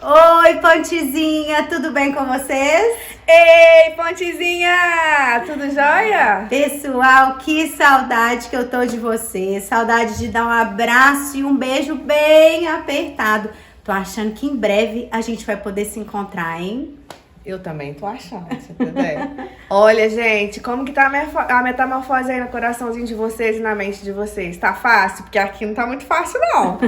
Oi, Pontezinha, tudo bem com vocês? Ei, Pontezinha, tudo jóia? Pessoal, que saudade que eu tô de vocês, saudade de dar um abraço e um beijo bem apertado. Tô achando que em breve a gente vai poder se encontrar, hein? Eu também tô achando, você entendeu? Olha, gente, como que tá a metamorfose aí no coraçãozinho de vocês e na mente de vocês? Tá fácil? Porque aqui não tá muito fácil, não.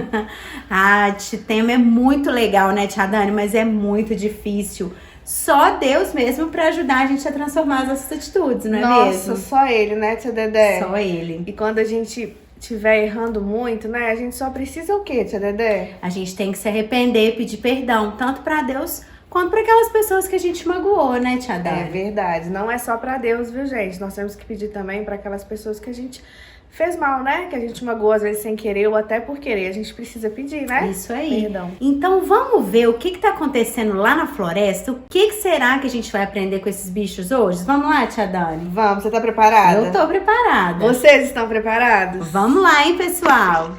Esse tema é muito legal, né, Tia Dani? Mas é muito difícil. Só Deus mesmo pra ajudar a gente a transformar as nossas atitudes, não é mesmo? Nossa, só Ele, né, Tia Dedé? Só Ele. E quando a gente estiver errando muito, né, a gente só precisa o quê, Tia Dedé? A gente tem que se arrepender, pedir perdão, tanto pra Deus quanto para aquelas pessoas que a gente magoou, né, Tia Dani? É verdade, não é só pra Deus, viu, gente? Nós temos que pedir também pra aquelas pessoas que a gente fez mal, né? Que a gente magoou às vezes sem querer ou até por querer. A gente precisa pedir, né? Isso aí. Perdão. Então vamos ver o que tá acontecendo lá na floresta. O que será que a gente vai aprender com esses bichos hoje? Vamos lá, Tia Dani? Vamos, você tá preparada? Eu tô preparada. Vocês estão preparados? Vamos lá, hein, pessoal?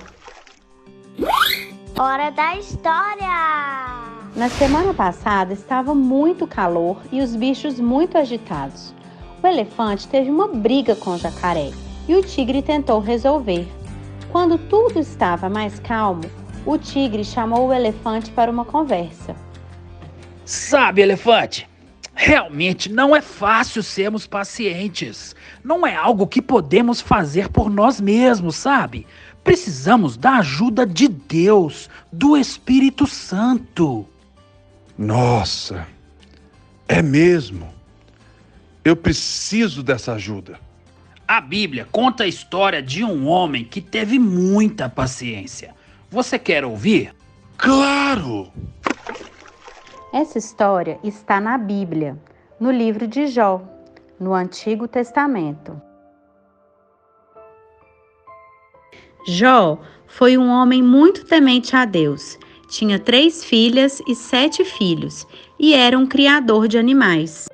Hora da história! Na semana passada estava muito calor e os bichos muito agitados. O elefante teve uma briga com o jacaré e o tigre tentou resolver. Quando tudo estava mais calmo, o tigre chamou o elefante para uma conversa. Sabe, elefante, realmente não é fácil sermos pacientes. Não é algo que podemos fazer por nós mesmos, sabe? Precisamos da ajuda de Deus, do Espírito Santo. Nossa, é mesmo. Eu preciso dessa ajuda. A Bíblia conta a história de um homem que teve muita paciência. Você quer ouvir? Claro! Essa história está na Bíblia, no livro de Jó, no Antigo Testamento. Jó foi um homem muito temente a Deus. Tinha 3 filhas e 7 filhos e era um criador de animais.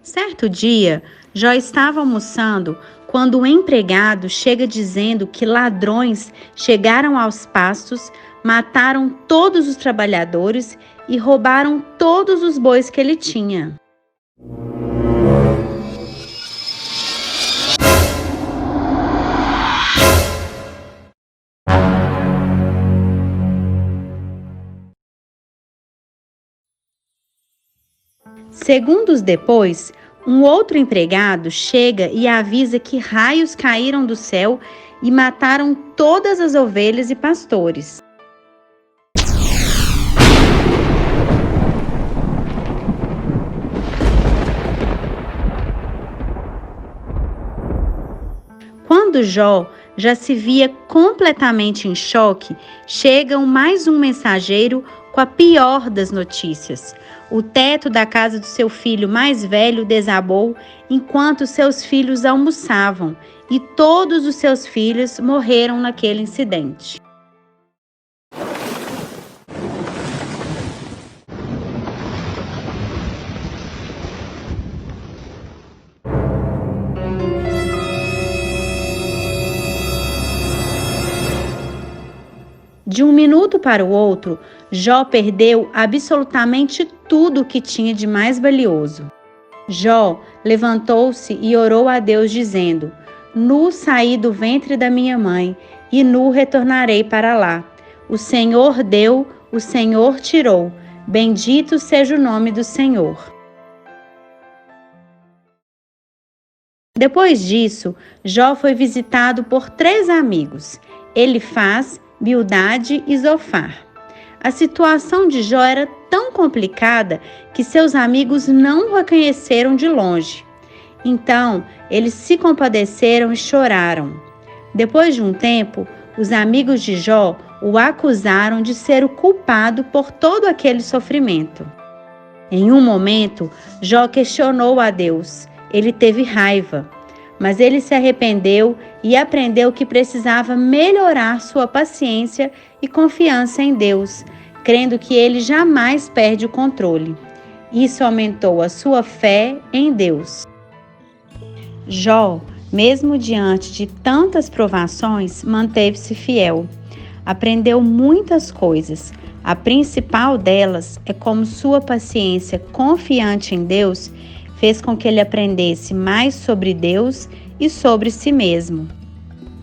Certo dia, Jó estava almoçando quando um empregado chega dizendo que ladrões chegaram aos pastos, mataram todos os trabalhadores e roubaram todos os bois que ele tinha. Segundos depois, um outro empregado chega e avisa que raios caíram do céu e mataram todas as ovelhas e pastores. Quando Jó já se via completamente em choque, chega mais um mensageiro com a pior das notícias. O teto da casa do seu filho mais velho desabou enquanto seus filhos almoçavam, e todos os seus filhos morreram naquele incidente. De um minuto para o outro, Jó perdeu absolutamente tudo o que tinha de mais valioso. Jó levantou-se e orou a Deus dizendo: Nu saí do ventre da minha mãe, e nu retornarei para lá. O Senhor deu, o Senhor tirou. Bendito seja o nome do Senhor. Depois disso, Jó foi visitado por 3 amigos, Elifaz, Bildade e Zofar. A situação de Jó era tão complicada que seus amigos não o reconheceram de longe. Então, eles se compadeceram e choraram. Depois de um tempo, os amigos de Jó o acusaram de ser o culpado por todo aquele sofrimento. Em um momento, Jó questionou a Deus. Ele teve raiva, mas ele se arrependeu e aprendeu que precisava melhorar sua paciência e confiança em Deus, crendo que ele jamais perde o controle. Isso aumentou a sua fé em Deus. Jó, mesmo diante de tantas provações, manteve-se fiel. Aprendeu muitas coisas. A principal delas é como sua paciência confiante em Deus fez com que ele aprendesse mais sobre Deus e sobre si mesmo.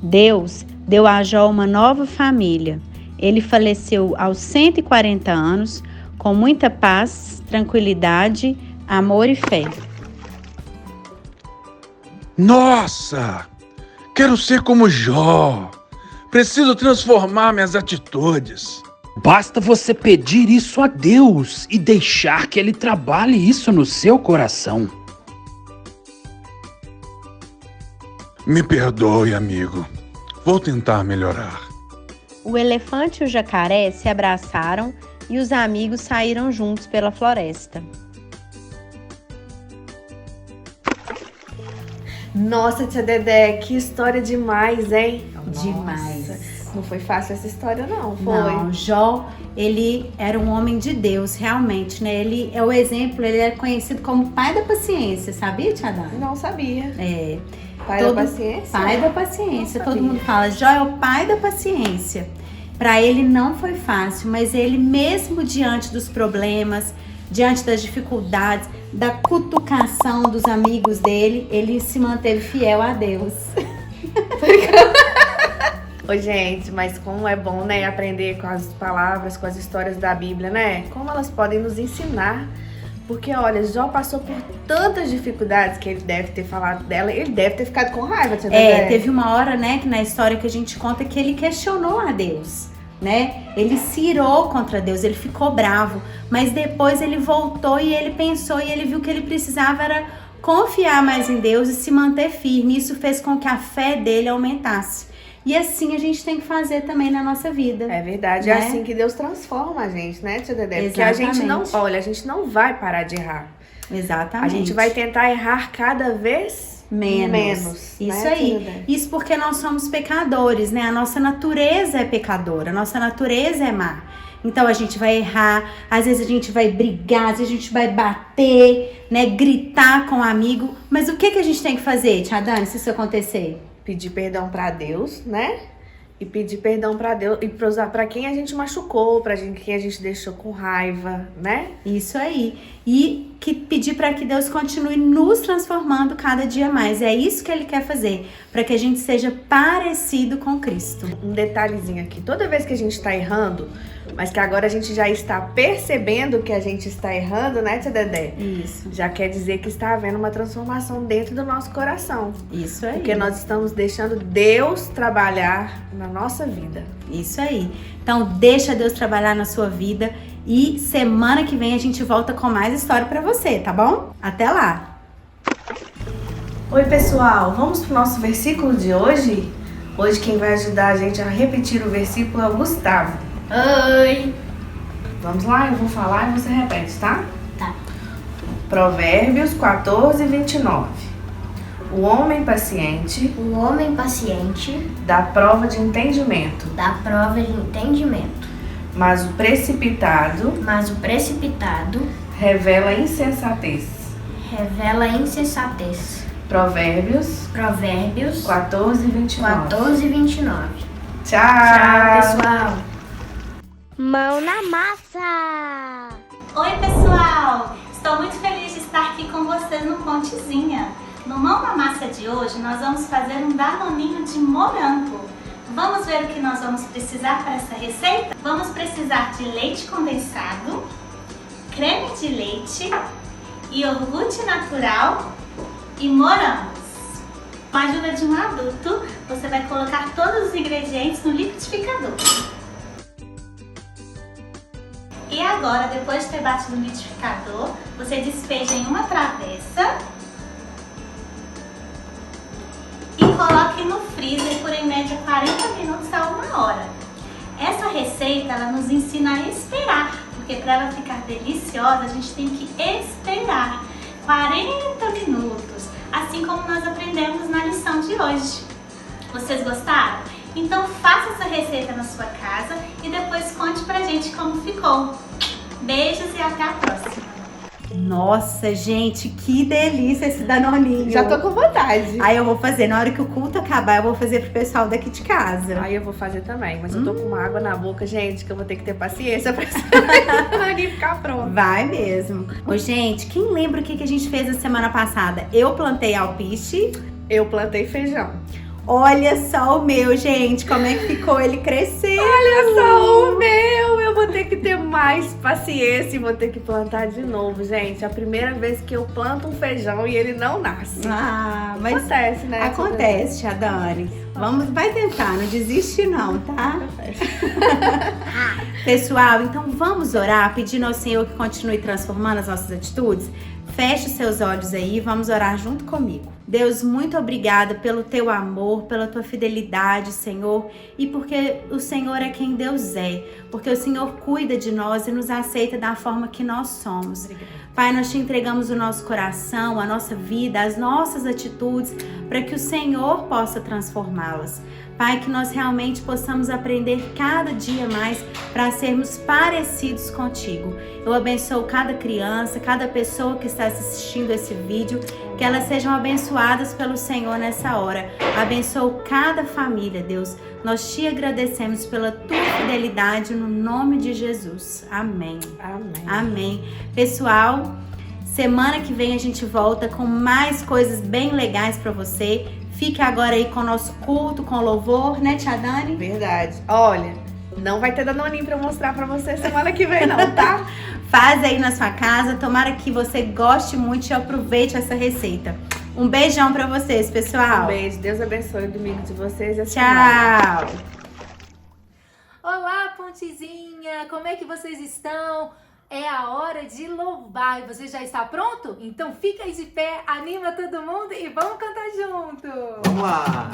Deus deu a Jó uma nova família. Ele faleceu aos 140 anos, com muita paz, tranquilidade, amor e fé. Nossa! Quero ser como Jó. Preciso transformar minhas atitudes. Basta você pedir isso a Deus e deixar que Ele trabalhe isso no seu coração. Me perdoe, amigo. Vou tentar melhorar. O elefante e o jacaré se abraçaram e os amigos saíram juntos pela floresta. Nossa, tia Dedé, que história demais, hein? Demais. Nossa, não foi fácil essa história, não, foi? Não, Jó, ele era um homem de Deus, realmente, né? Ele é o exemplo, ele é conhecido como pai da paciência, sabia, tia Dani? Não sabia. É. Pai da paciência? Pai da paciência. Não Todo sabia. mundo fala, Jó é o pai da paciência. Para ele não foi fácil, mas ele mesmo diante dos problemas, diante das dificuldades, da cutucação dos amigos dele, ele se manteve fiel a Deus. Ô, gente, mas como é bom, né, aprender com as palavras, com as histórias da Bíblia, né? Como elas podem nos ensinar. Porque, olha, Jó passou por tantas dificuldades que ele deve ter falado dela. Ele deve ter ficado com raiva, tia Dedé. Teve uma hora, né, que na história que a gente conta que ele questionou a Deus, né? Ele se irou contra Deus, ele ficou bravo. Mas depois ele voltou e ele pensou e ele viu que ele precisava era confiar mais em Deus e se manter firme. Isso fez com que a fé dele aumentasse. E assim a gente tem que fazer também na nossa vida. É verdade, né? é assim que Deus transforma a gente, né, tia Dedé? Porque Exatamente. a gente não vai parar de errar. Exatamente. A gente vai tentar errar cada vez menos. Isso né, aí. tia Dedé? Isso porque nós somos pecadores, né? A nossa natureza é pecadora, a nossa natureza é má. Então a gente vai errar, às vezes a gente vai brigar, às vezes a gente vai bater, né? Gritar com um amigo. Mas o que a gente tem que fazer, tia Dani, se isso acontecer? Pedir perdão pra Deus, né? E pedir perdão pra Deus e pra quem a gente machucou, quem a gente deixou com raiva, né? Isso aí. E pedir para que Deus continue nos transformando cada dia mais. É isso que Ele quer fazer, para que a gente seja parecido com Cristo. Um detalhezinho aqui, toda vez que a gente tá errando, mas que agora a gente já está percebendo que a gente está errando, né, tia Dedé? Isso. Já quer dizer que está havendo uma transformação dentro do nosso coração. Isso aí. Porque nós estamos deixando Deus trabalhar na nossa vida. Isso aí. Então, deixa Deus trabalhar na sua vida e semana que vem a gente volta com mais história pra você, tá bom? Até lá! Oi, pessoal, vamos pro nosso versículo de hoje? Hoje quem vai ajudar a gente a repetir o versículo é o Gustavo. Oi! Vamos lá, eu vou falar e você repete, tá? Tá. Provérbios 14, 29. O homem paciente O homem paciente dá prova de entendimento, dá prova de entendimento, mas o precipitado mas o precipitado revela insensatez. revela insensatez. Provérbios Provérbios 14, 29. 14, 29. Tchau! Tchau, pessoal! Mão na massa! Oi, pessoal! Estou muito feliz de estar aqui com vocês no Pontezinha. No Mão na Massa de hoje, nós vamos fazer um danoninho de morango. Vamos ver o que nós vamos precisar para essa receita? Vamos precisar de leite condensado, creme de leite, iogurte natural e morangos. Com a ajuda de um adulto, você vai colocar todos os ingredientes no liquidificador. E agora, depois de ter batido no liquidificador, você despeja em uma travessa e coloque no freezer por em média 40 minutos a 1 hora. Essa receita ela nos ensina a esperar, porque para ela ficar deliciosa a gente tem que esperar 40 minutos, assim como nós aprendemos na lição de hoje. Vocês gostaram? Então faça essa receita na sua casa e depois conte pra gente como ficou. Beijos e até a próxima! Nossa, gente, que delícia esse danoninho. Já tô com vontade. Aí eu vou fazer, na hora que o culto acabar, eu vou fazer pro pessoal daqui de casa. Aí eu vou fazer também, mas eu tô com uma água na boca, gente, que eu vou ter que ter paciência pra ficar pronto. Vai mesmo. Ô, gente, quem lembra o que a gente fez na semana passada? Eu plantei alpiste. Eu plantei feijão. Olha só o meu, gente, como é que ficou ele crescendo. Olha só o meu! Eu vou ter que ter mais paciência e vou ter que plantar de novo, gente. É a primeira vez que eu planto um feijão e ele não nasce. Ah, mas Acontece, né? acontece, tia Dani. Vai tentar, não desiste não, tá? Pessoal, então vamos orar, pedindo ao Senhor que continue transformando as nossas atitudes? Feche os seus olhos aí e vamos orar junto comigo. Deus, muito obrigada pelo teu amor, pela tua fidelidade, Senhor, e porque o Senhor é quem Deus é, porque o Senhor cuida de nós e nos aceita da forma que nós somos. Obrigada. Pai, nós te entregamos o nosso coração, a nossa vida, as nossas atitudes, para que o Senhor possa transformá-las. Pai, que nós realmente possamos aprender cada dia mais para sermos parecidos contigo. Eu abençoo cada criança, cada pessoa que está assistindo esse vídeo, que elas sejam abençoadas pelo Senhor nessa hora. Abençoo cada família, Deus. Nós te agradecemos pela tua fidelidade no nome de Jesus. Amém. Amém. Amém. Pessoal, semana que vem a gente volta com mais coisas bem legais para você. Fique agora aí com o nosso culto, com louvor, né, tia Dani? Verdade. Olha, não vai ter danoninho pra eu mostrar pra você semana que vem não, tá? Faz aí na sua casa. Tomara que você goste muito e aproveite essa receita. Um beijão pra vocês, pessoal. Um beijo. Deus abençoe o domingo de vocês e a semana. Tchau. Olá, Pontezinha! Como é que vocês estão? É a hora de louvar. E você já está pronto? Então fica aí de pé, anima todo mundo e vamos cantar junto! Vamos lá!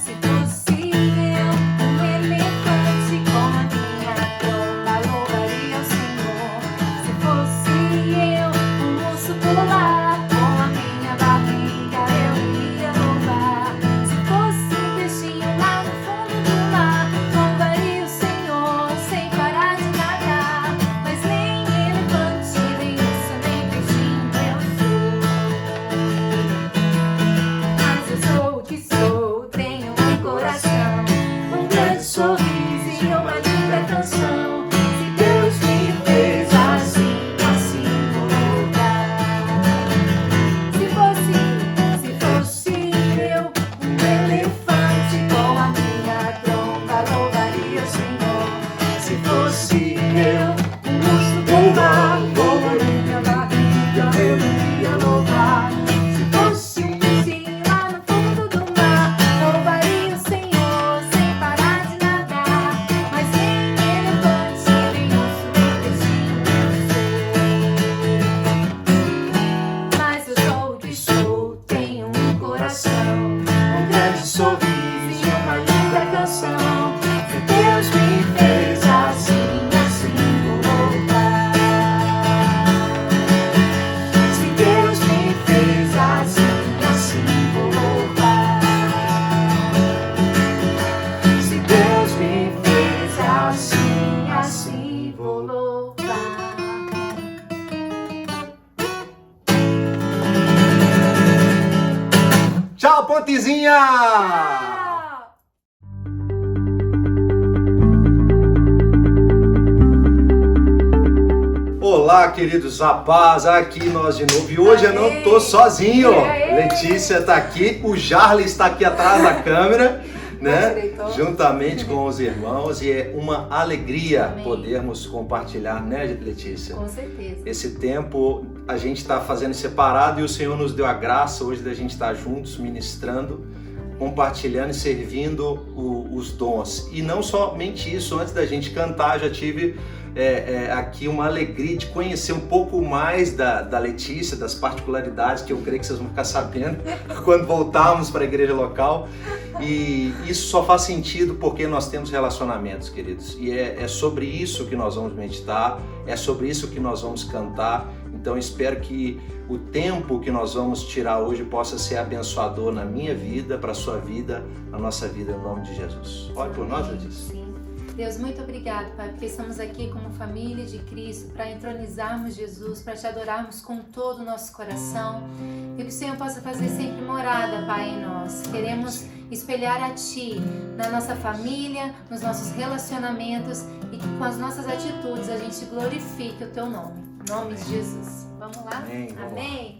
Se possível, um elefante com a minha tromba louvaria o Senhor. Pontezinha! Tchau! Olá, queridos rapazes, aqui nós de novo. E hoje eu não tô sozinho. Letícia tá aqui, o Jarley está aqui atrás da câmera, né? Juntamente com os irmãos. E é uma alegria podermos compartilhar, né, Letícia? Com certeza. Esse tempo a gente está fazendo separado e o Senhor nos deu a graça hoje da gente estar juntos, ministrando, compartilhando e servindo os dons. E não somente isso, antes da gente cantar, já tive aqui uma alegria de conhecer um pouco mais da Letícia, das particularidades que eu creio que vocês vão ficar sabendo quando voltarmos para a igreja local. E isso só faz sentido porque nós temos relacionamentos, queridos. E é sobre isso que nós vamos meditar, é sobre isso que nós vamos cantar. Então espero que o tempo que nós vamos tirar hoje possa ser abençoador na minha vida, para a sua vida, na nossa vida, em nome de Jesus. Ore por nós, Letícia. Sim. Deus, muito obrigado, Pai, porque estamos aqui como família de Cristo para entronizarmos Jesus, para te adorarmos com todo o nosso coração e que o Senhor possa fazer sempre morada, Pai, em nós. Queremos espelhar a Ti na nossa família, nos nossos relacionamentos e que com as nossas atitudes a gente glorifique o Teu nome. Em nome de Jesus. Vamos lá? Amém. Amém.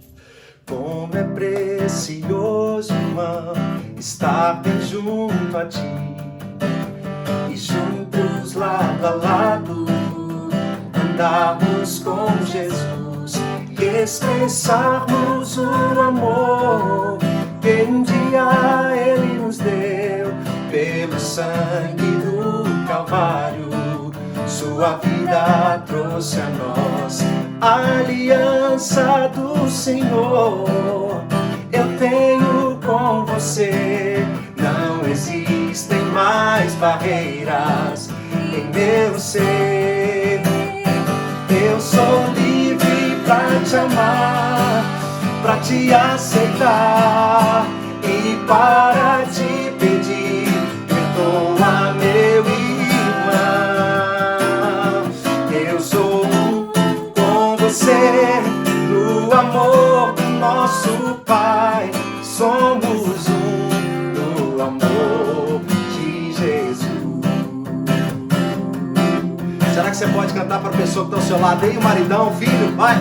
Como é precioso, irmão, estar bem junto a Ti e juntos lado a lado andarmos com Jesus e expressarmos o amor que um dia Ele nos deu pelo sangue do Calvário. Sua vida trouxe a nós a aliança do Senhor. Eu tenho com você, não existem mais barreiras em meu ser. Eu sou livre pra te amar, pra te aceitar e para te pedir, perdoa meu irmão. Eu sou com você no amor do nosso Pai. Somos no amor de Jesus. Será que você pode cantar para a pessoa que está ao seu lado aí, o maridão, o filho? Vai!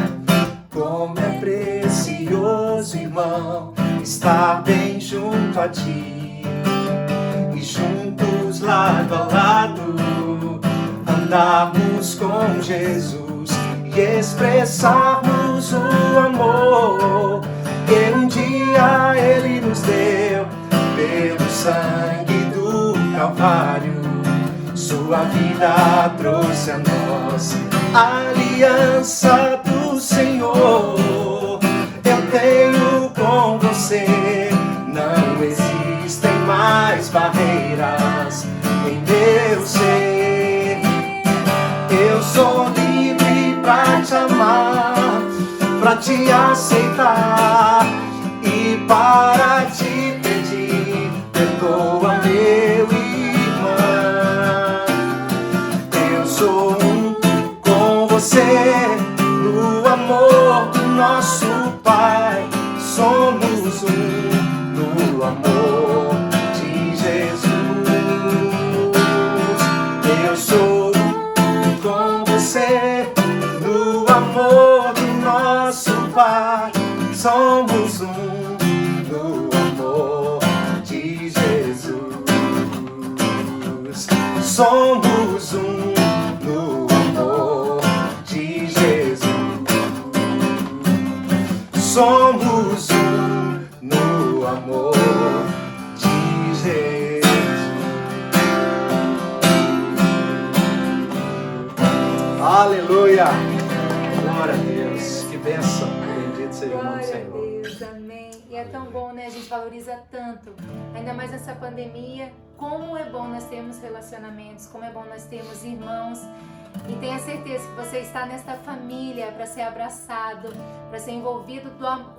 Como é precioso, irmão, estar bem junto a Ti e juntos lado a lado andarmos com Jesus e expressarmos o amor que um dia Ele nos deu pelo sangue do Calvário. Sua vida trouxe a nós a aliança do Senhor. Eu tenho com você, não existem mais barreiras em meu ser. Eu sou livre pra te amar, pra te aceitar e para te pedir, perdoa meu irmão. Eu sou com você no amor do nosso Pai. Somos no amor de Jesus. Eu sou com você no amor do nosso Pai. Somos no amor de Jesus. Somos no amor de Jesus. Somos no amor de Jesus. Aleluia! Glória a Deus, que bênção, bendito seja o nome do Senhor. Glória a Deus, amém. E é tão bom, né? A gente valoriza tanto, ainda mais nessa pandemia. Como é bom nós termos relacionamentos, como é bom nós termos irmãos. E tenha certeza que você está nesta família para ser abraçado, para ser envolvido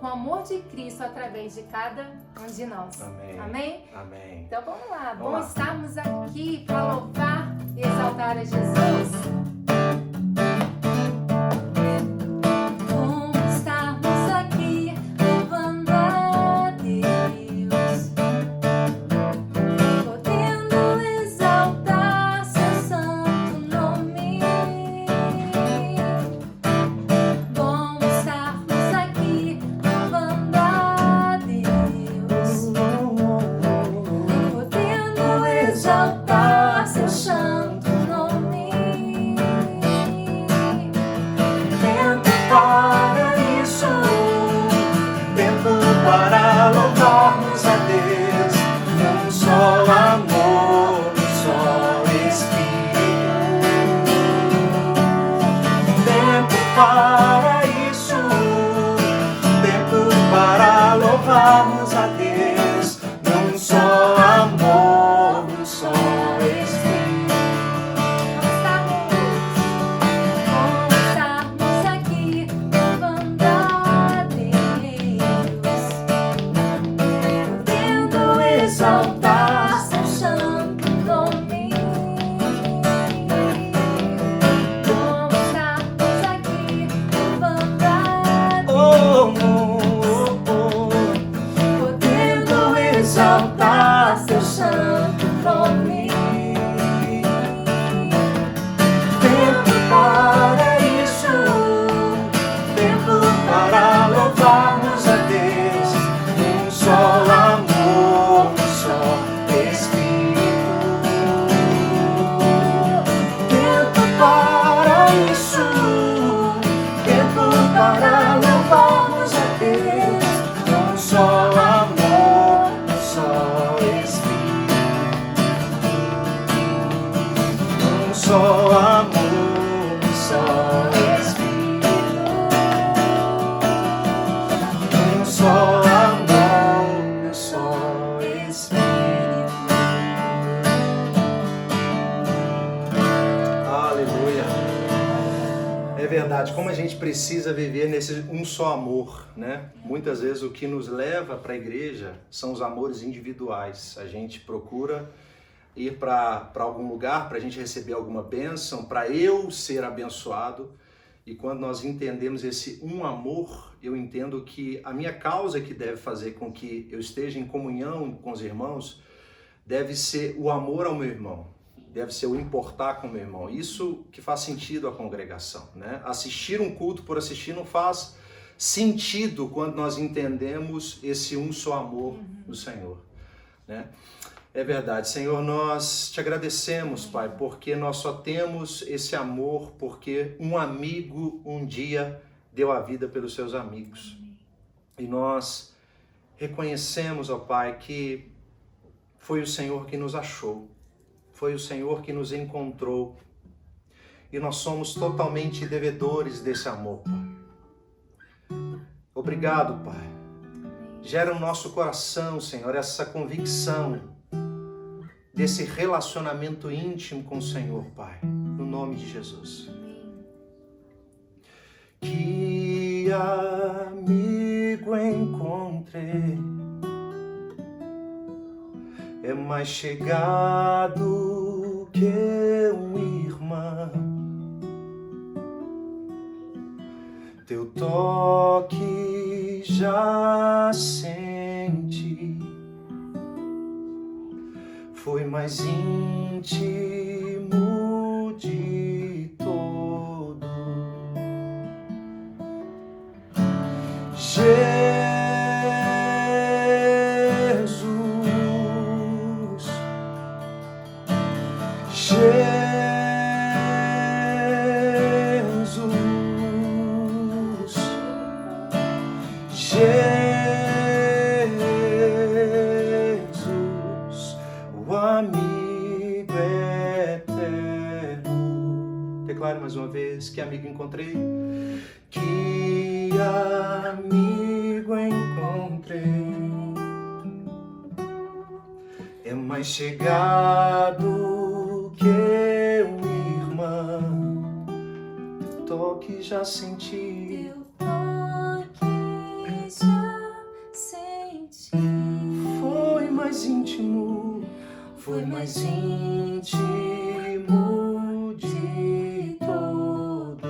com o amor de Cristo através de cada um de nós. Amém. Amém? Amém. Então vamos lá. Vamos Bom lá. estarmos aqui para louvar e exaltar a Jesus. Bom estarmos aqui louvando a Deus. como a gente precisa viver nesse um só amor, né? Muitas vezes o que nos leva para a igreja são os amores individuais. A gente procura ir para algum lugar para a gente receber alguma bênção, para eu ser abençoado. E quando nós entendemos esse um amor, eu entendo que a minha causa que deve fazer com que eu esteja em comunhão com os irmãos deve ser o amor ao meu irmão, deve ser o importar com o meu irmão. Isso que faz sentido à congregação, né? Assistir um culto por assistir não faz sentido quando nós entendemos esse um só amor do Senhor, né? É verdade, Senhor, nós te agradecemos, Pai, porque nós só temos esse amor porque um amigo um dia deu a vida pelos seus amigos. E nós reconhecemos, ó Pai, que foi o Senhor que nos achou, foi o Senhor que nos encontrou. E nós somos totalmente devedores desse amor, Pai. Obrigado, Pai. Gera no nosso coração, Senhor, essa convicção desse relacionamento íntimo com o Senhor, Pai, no nome de Jesus. Que amigo encontrei, é mais chegado que um irmão. Teu toque já senti, foi mais íntimo de todo. Jesus, Jesus, Jesus, o amigo eterno. Declare mais uma vez: que amigo encontrei? Que amigo encontrei, é mais chegado que um irmão. Teu toque já senti, foi mais íntimo, foi mais íntimo de todo.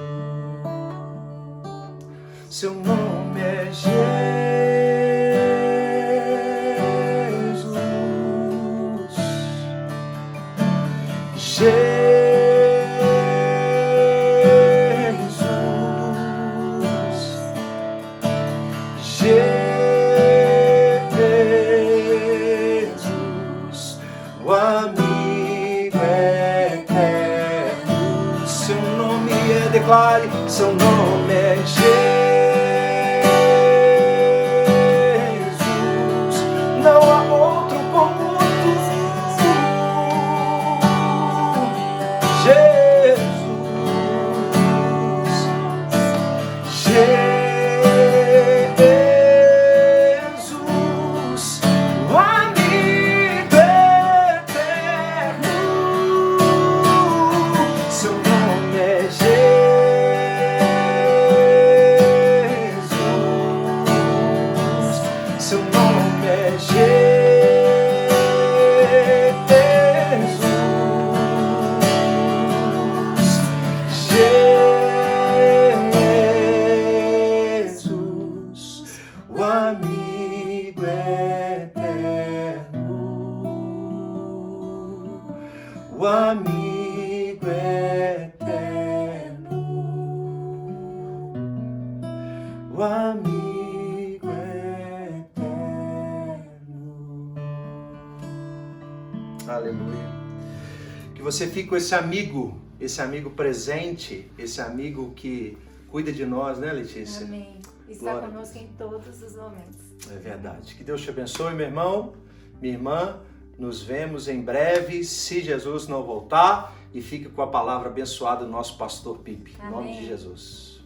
Seu nome é Jesus, Jesus, o amigo eterno. Seu nome é, declare, seu nome é Jesus. Não há outro como tu, Jesus, Jesus, o amigo eterno. Seu nome é Jesus, seu nome é Jesus. Jesus, o amigo eterno, o amigo eterno, o amigo eterno. Aleluia. Que você fique com esse amigo presente, esse amigo que cuida de nós, né, Letícia? Amém. Está conosco em todos os momentos. É verdade. Que Deus te abençoe, meu irmão, minha irmã. Nos vemos em breve, se Jesus não voltar. E fique com a palavra abençoada do nosso pastor Pipe. Em nome de Jesus.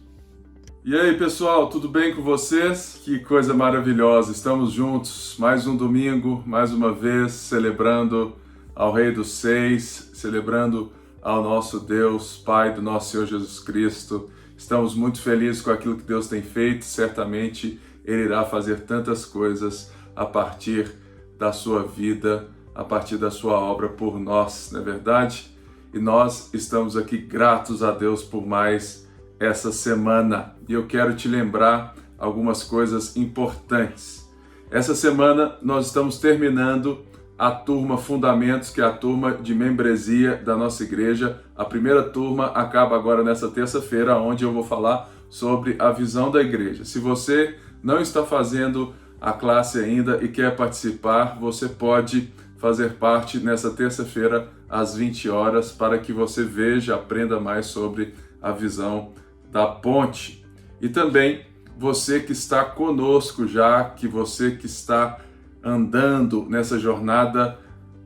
E aí, pessoal, tudo bem com vocês? Que coisa maravilhosa. Estamos juntos mais um domingo, mais uma vez, celebrando ao Rei dos Seis, celebrando ao nosso Deus, Pai do nosso Senhor Jesus Cristo, Estamos muito felizes com aquilo que Deus tem feito. Certamente Ele irá fazer tantas coisas a partir da sua vida, a partir da sua obra por nós, não é verdade? E nós estamos aqui gratos a Deus por mais essa semana. E eu quero te lembrar algumas coisas importantes. Essa semana nós estamos terminando a turma Fundamentos, que é a turma de membresia da nossa igreja. A primeira turma acaba agora nessa terça-feira, onde eu vou falar sobre a visão da igreja. Se você não está fazendo a classe ainda e quer participar, você pode fazer parte nessa terça-feira às 20 horas para que você veja, aprenda mais sobre a visão da ponte. E também você que está conosco já, que você que está andando nessa jornada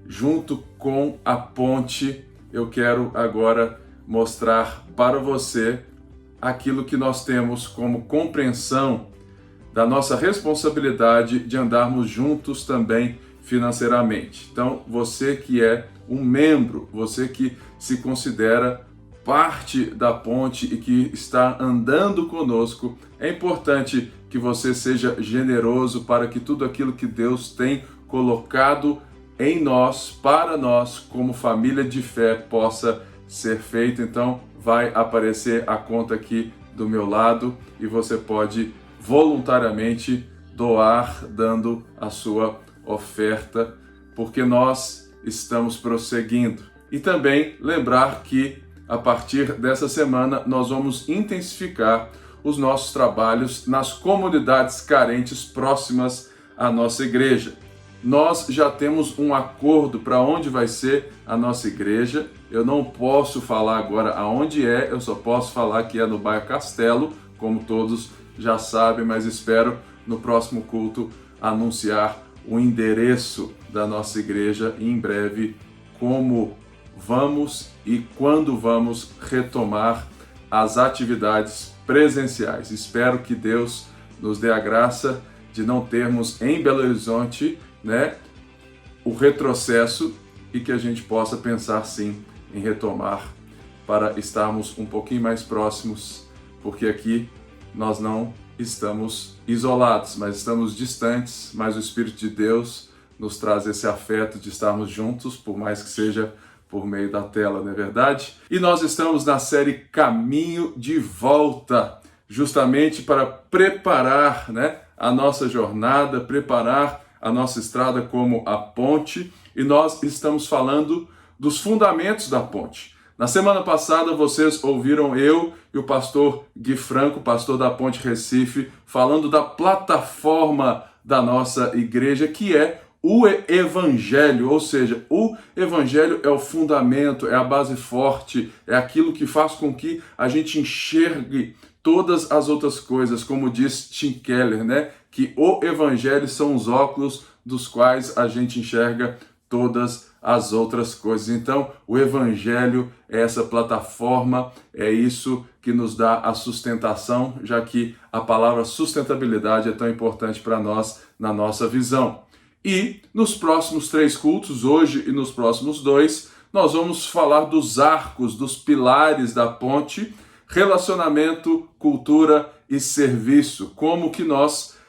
junto com a ponte, eu quero agora mostrar para você aquilo que nós temos como compreensão da nossa responsabilidade de andarmos juntos também financeiramente. Então, você que é um membro, você que se considera parte da ponte e que está andando conosco, é importante que você seja generoso para que tudo aquilo que Deus tem colocado em nós, para nós, como família de fé, possa ser feito. Então, vai aparecer a conta aqui do meu lado e você pode voluntariamente doar, dando a sua oferta, porque nós estamos prosseguindo. E também lembrar que a partir dessa semana nós vamos intensificar os nossos trabalhos nas comunidades carentes próximas à nossa igreja. Nós já temos um acordo para onde vai ser a nossa igreja. Eu não posso falar agora aonde é, eu só posso falar que é no bairro Castelo, como todos já sabem, mas espero no próximo culto anunciar o endereço da nossa igreja e em breve como vamos e quando vamos retomar as atividades presenciais. Espero que Deus nos dê a graça de não termos em Belo Horizonte, o retrocesso e que a gente possa pensar sim em retomar para estarmos um pouquinho mais próximos, porque aqui nós não estamos isolados, mas estamos distantes, mas o Espírito de Deus nos traz esse afeto de estarmos juntos, por mais que seja por meio da tela, não é verdade? E nós estamos na série Caminho de Volta, justamente para preparar a nossa jornada, preparar a nossa estrada como a ponte, e nós estamos falando dos fundamentos da ponte. Na semana passada vocês ouviram eu e o pastor Gui Franco, pastor da Ponte Recife, falando da plataforma da nossa igreja, que é o Evangelho, ou seja, o Evangelho é o fundamento, é a base forte, é aquilo que faz com que a gente enxergue todas as outras coisas, como diz Tim Keller, que o Evangelho são os óculos dos quais a gente enxerga todas as outras coisas. Então, o Evangelho é essa plataforma, é isso que nos dá a sustentação, já que a palavra sustentabilidade é tão importante para nós na nossa visão. E nos próximos 3 cultos, hoje e nos próximos 2, nós vamos falar dos arcos, dos pilares da ponte, relacionamento, cultura e serviço, como que nós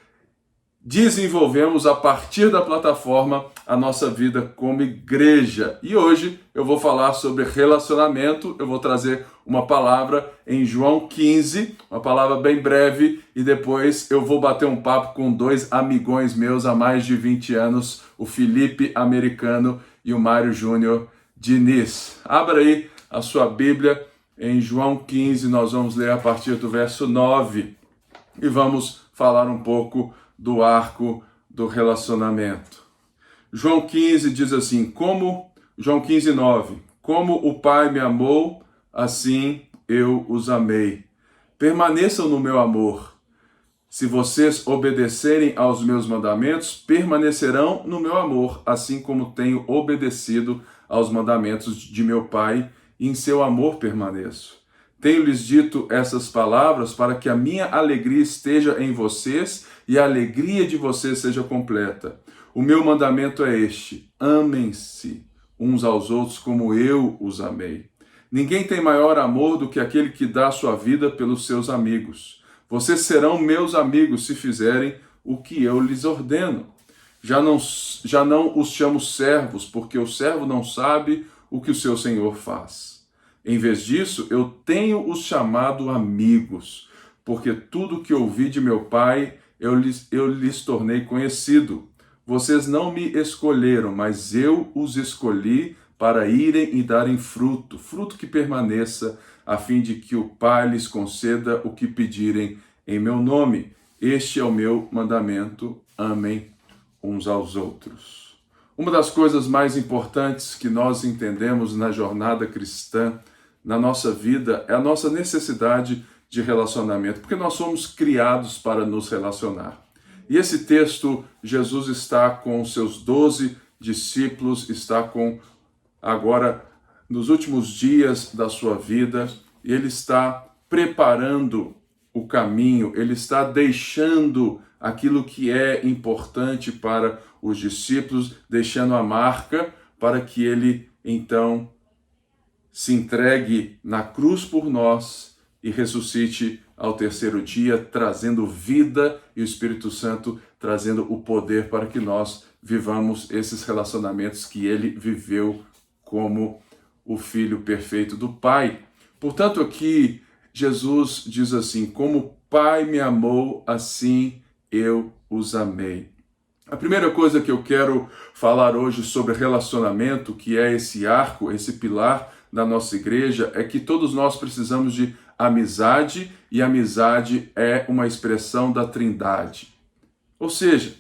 desenvolvemos a partir da plataforma a nossa vida como igreja. E hoje eu vou falar sobre relacionamento, eu vou trazer uma palavra em João 15, uma palavra bem breve, e depois eu vou bater um papo com 2 amigões meus há mais de 20 anos, o Felipe Americano e o Mário Júnior Diniz. Abra aí a sua Bíblia em João 15, nós vamos ler a partir do verso 9 e vamos falar um pouco do arco do relacionamento. João 15 diz assim, João 15, 9, como o Pai me amou, assim eu os amei. Permaneçam no meu amor. Se vocês obedecerem aos meus mandamentos, permanecerão no meu amor, assim como tenho obedecido aos mandamentos de meu Pai, e em seu amor permaneço. Tenho-lhes dito essas palavras para que a minha alegria esteja em vocês e a alegria de vocês seja completa. O meu mandamento é este: amem-se uns aos outros como eu os amei. Ninguém tem maior amor do que aquele que dá a sua vida pelos seus amigos. Vocês serão meus amigos se fizerem o que eu lhes ordeno. Já não os chamo servos, porque o servo não sabe o que o seu senhor faz. Em vez disso, eu tenho-os chamado amigos, porque tudo que ouvi de meu Pai eu lhes tornei conhecido. Vocês não me escolheram, mas eu os escolhi para irem e darem fruto, fruto que permaneça, a fim de que o Pai lhes conceda o que pedirem em meu nome. Este é o meu mandamento, amem uns aos outros. Uma das coisas mais importantes que nós entendemos na jornada cristã, na nossa vida, é a nossa necessidade de relacionamento, porque nós somos criados para nos relacionar. E esse texto, Jesus está com os seus 12 discípulos, está com agora nos últimos dias da sua vida, e ele está preparando o caminho, ele está deixando aquilo que é importante para os discípulos, deixando a marca para que ele então se entregue na cruz por nós e ressuscite ao terceiro dia, trazendo vida e o Espírito Santo trazendo o poder para que nós vivamos esses relacionamentos que ele viveu como o Filho perfeito do Pai. Portanto, aqui Jesus diz assim: como o Pai me amou, assim eu os amei. A primeira coisa que eu quero falar hoje sobre relacionamento, que é esse arco, esse pilar da nossa igreja, é que todos nós precisamos de amizade, e amizade é uma expressão da Trindade. Ou seja,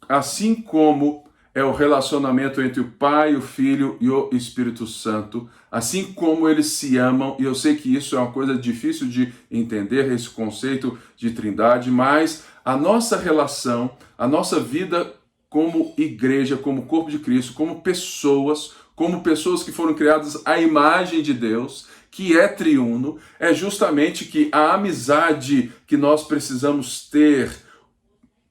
assim como é o relacionamento entre o Pai, o Filho e o Espírito Santo, assim como eles se amam, e eu sei que isso é uma coisa difícil de entender, esse conceito de Trindade, mas a nossa relação, a nossa vida como igreja, como corpo de Cristo, como pessoas que foram criadas à imagem de Deus, que é triuno, é justamente que a amizade que nós precisamos ter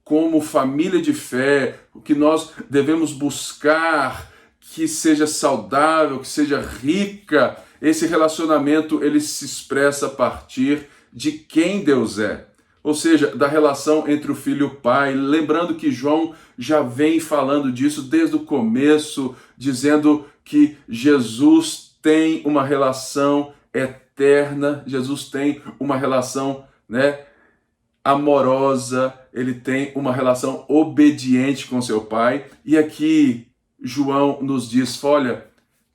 como família de fé, o que nós devemos buscar, que seja saudável, que seja rica, esse relacionamento ele se expressa a partir de quem Deus é. Ou seja, da relação entre o Filho e o Pai. Lembrando que João já vem falando disso desde o começo, dizendo que Jesus tem uma relação eterna, Jesus tem uma relação, amorosa, ele tem uma relação obediente com seu Pai. E aqui João nos diz, olha,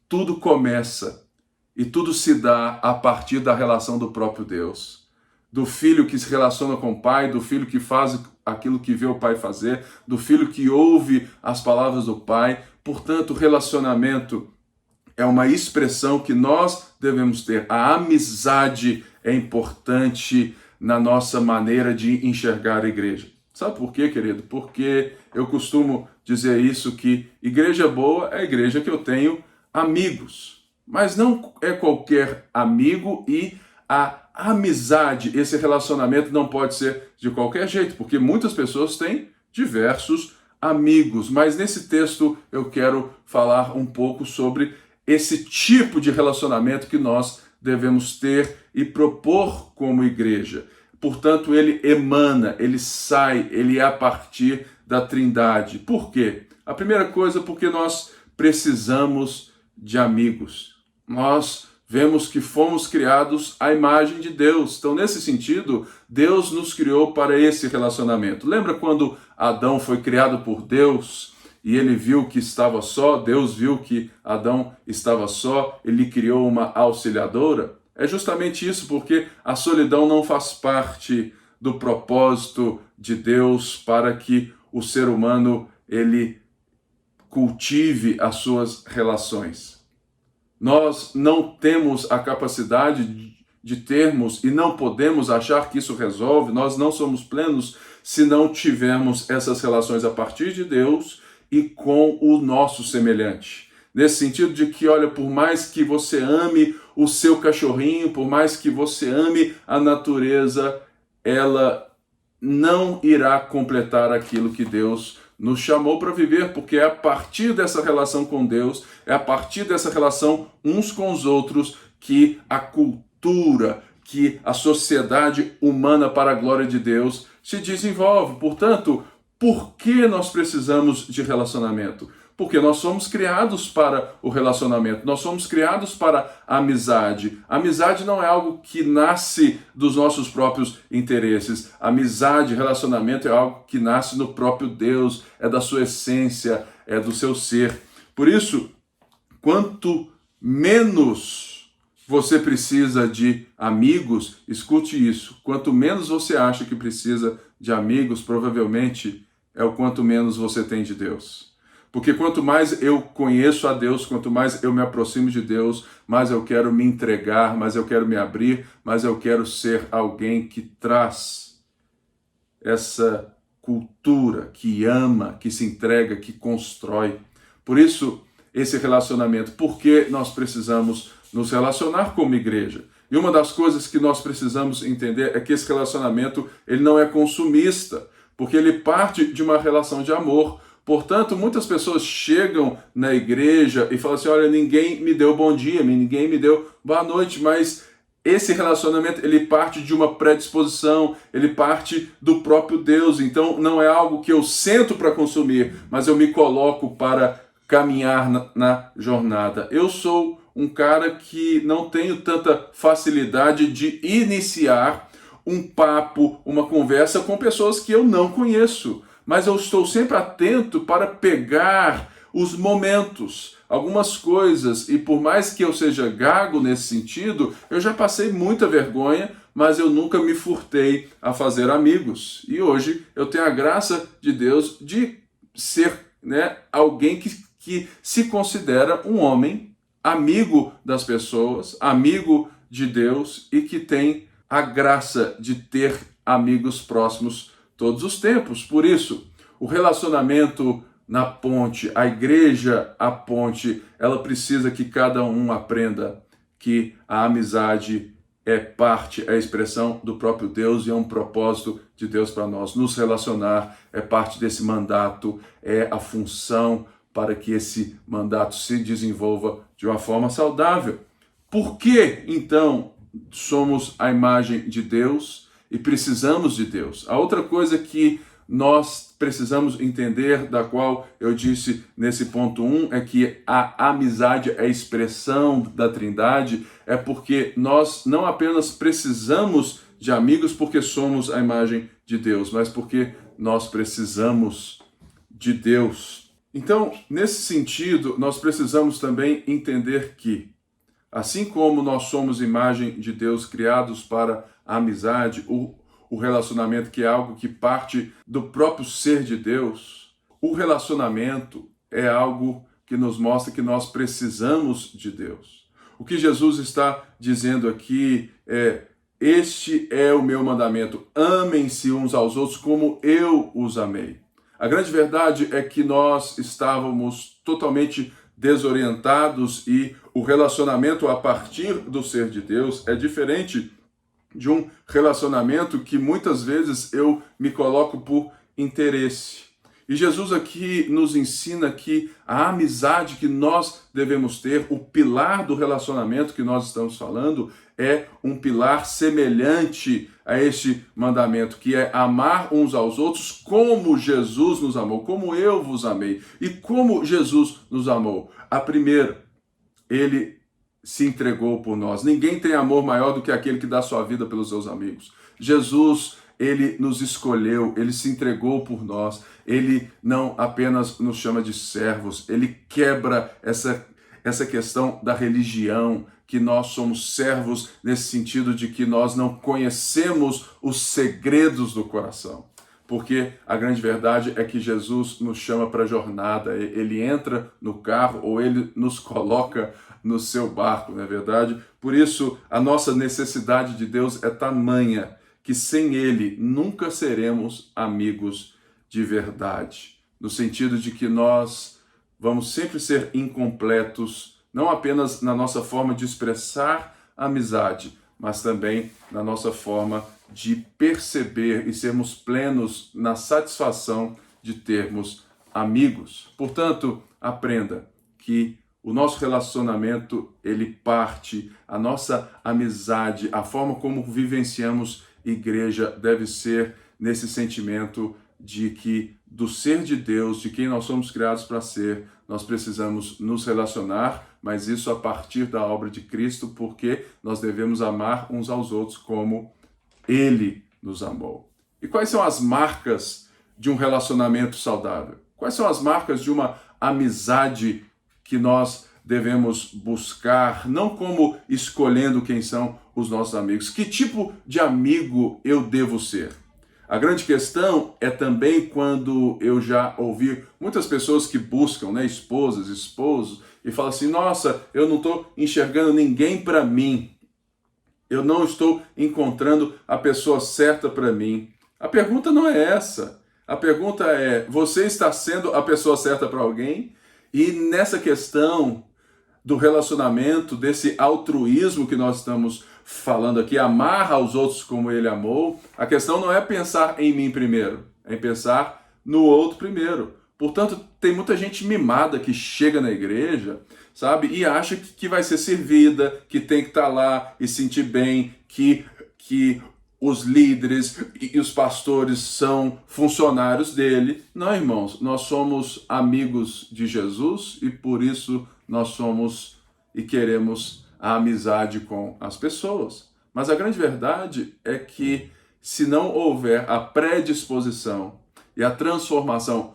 tudo começa e tudo se dá a partir da relação do próprio Deus. Do filho que se relaciona com o Pai, do filho que faz aquilo que vê o Pai fazer, do filho que ouve as palavras do Pai. Portanto, relacionamento é uma expressão que nós devemos ter. A amizade é importante na nossa maneira de enxergar a igreja. Sabe por quê, querido? Porque eu costumo dizer isso, que igreja boa é a igreja que eu tenho amigos. Mas não é qualquer amigo, e a amizade, esse relacionamento não pode ser de qualquer jeito, porque muitas pessoas têm diversos amigos. Mas nesse texto eu quero falar um pouco sobre esse tipo de relacionamento que nós devemos ter e propor como igreja. Portanto, ele emana, ele sai, ele é a partir da Trindade. Por quê? A primeira coisa, porque nós precisamos de amigos. Nós vemos que fomos criados à imagem de Deus. Então, nesse sentido, Deus nos criou para esse relacionamento. Lembra quando Adão foi criado por Deus e ele viu que estava só? Deus viu que Adão estava só, ele criou uma auxiliadora. É justamente isso, porque a solidão não faz parte do propósito de Deus para que o ser humano ele cultive as suas relações. Nós não temos a capacidade de termos, e não podemos achar que isso resolve, nós não somos plenos se não tivermos essas relações a partir de Deus e com o nosso semelhante. Nesse sentido de que, olha, por mais que você ame o seu cachorrinho, por mais que você ame a natureza, ela não irá completar aquilo que Deus nos chamou para viver, porque é a partir dessa relação com Deus, é a partir dessa relação uns com os outros, que a cultura, que a sociedade humana para a glória de Deus se desenvolve. Portanto, por que nós precisamos de relacionamento? Porque nós somos criados para o relacionamento, nós somos criados para a amizade. A amizade não é algo que nasce dos nossos próprios interesses. Amizade, relacionamento é algo que nasce no próprio Deus, é da sua essência, é do seu ser. Por isso, quanto menos você precisa de amigos, escute isso, quanto menos você acha que precisa de amigos, provavelmente é o quanto menos você tem de Deus. Porque quanto mais eu conheço a Deus, quanto mais eu me aproximo de Deus, mais eu quero me entregar, mais eu quero me abrir, mais eu quero ser alguém que traz essa cultura, que ama, que se entrega, que constrói. Por isso, esse relacionamento, porque nós precisamos nos relacionar como igreja. E uma das coisas que nós precisamos entender é que esse relacionamento ele não é consumista, porque ele parte de uma relação de amor. Portanto, muitas pessoas chegam na igreja e falam assim, olha, ninguém me deu bom dia, ninguém me deu boa noite, mas esse relacionamento, ele parte de uma predisposição, ele parte do próprio Deus. Então, não é algo que eu sento para consumir, mas eu me coloco para caminhar na jornada. Eu sou um cara que não tenho tanta facilidade de iniciar um papo, uma conversa com pessoas que eu não conheço. Mas eu estou sempre atento para pegar os momentos, algumas coisas, e por mais que eu seja gago nesse sentido, eu já passei muita vergonha, mas eu nunca me furtei a fazer amigos. E hoje eu tenho a graça de Deus de ser, alguém que se considera um homem amigo das pessoas, amigo de Deus e que tem a graça de ter amigos próximos todos os tempos. Por isso, o relacionamento na ponte, a igreja, a ponte, ela precisa que cada um aprenda que a amizade é parte, é a expressão do próprio Deus e é um propósito de Deus para nós. Nos relacionar é parte desse mandato, é a função para que esse mandato se desenvolva de uma forma saudável. Por que, então, somos a imagem de Deus e precisamos de Deus? A outra coisa que nós precisamos entender, da qual eu disse nesse ponto 1, é que a amizade é a expressão da Trindade, é porque nós não apenas precisamos de amigos porque somos a imagem de Deus, mas porque nós precisamos de Deus. Então, nesse sentido, nós precisamos também entender que, assim como nós somos imagem de Deus, criados para a amizade, o relacionamento que é algo que parte do próprio ser de Deus, o relacionamento é algo que nos mostra que nós precisamos de Deus. O que Jesus está dizendo aqui é: este é o meu mandamento, amem-se uns aos outros como eu os amei. A grande verdade é que nós estávamos totalmente desorientados e o relacionamento a partir do ser de Deus é diferente de um relacionamento que muitas vezes eu me coloco por interesse. E Jesus aqui nos ensina que a amizade que nós devemos ter, o pilar do relacionamento que nós estamos falando, é um pilar semelhante a este mandamento, que é amar uns aos outros como Jesus nos amou, como eu vos amei. E como Jesus nos amou? A primeira, ele se entregou por nós. Ninguém tem amor maior do que aquele que dá sua vida pelos seus amigos. Jesus, ele nos escolheu, ele se entregou por nós. Ele não apenas nos chama de servos, ele quebra essa questão da religião, que nós somos servos nesse sentido de que nós não conhecemos os segredos do coração. Porque a grande verdade é que Jesus nos chama para a jornada, ele entra no carro ou ele nos coloca no seu barco, não é verdade? Por isso, a nossa necessidade de Deus é tamanha que sem ele nunca seremos amigos de verdade. No sentido de que nós vamos sempre ser incompletos, não apenas na nossa forma de expressar amizade, mas também na nossa forma de perceber e sermos plenos na satisfação de termos amigos. Portanto, aprenda que o nosso relacionamento, ele parte, a nossa amizade, a forma como vivenciamos igreja deve ser nesse sentimento de que do ser de Deus, de quem nós somos criados para ser, nós precisamos nos relacionar, mas isso a partir da obra de Cristo, porque nós devemos amar uns aos outros como Ele nos amou. E quais são as marcas de um relacionamento saudável? Quais são as marcas de uma amizade que nós devemos buscar, não como escolhendo quem são os nossos amigos? Que tipo de amigo eu devo ser? A grande questão é também quando eu já ouvi muitas pessoas que buscam, né, esposas, esposos, e falam assim, nossa, eu não estou enxergando ninguém para mim. Eu não estou encontrando a pessoa certa para mim. A pergunta não é essa. A pergunta é, você está sendo a pessoa certa para alguém? E nessa questão do relacionamento, desse altruísmo que nós estamos falando aqui, amar aos outros como ele amou, a questão não é pensar em mim primeiro, é pensar no outro primeiro. Portanto, tem muita gente mimada que chega na igreja, sabe, e acha que vai ser servida, que tem que estar lá e sentir bem, que os líderes e os pastores são funcionários dele. Não, irmãos, nós somos amigos de Jesus e por isso nós somos e queremos a amizade com as pessoas. Mas a grande verdade é que se não houver a predisposição e a transformação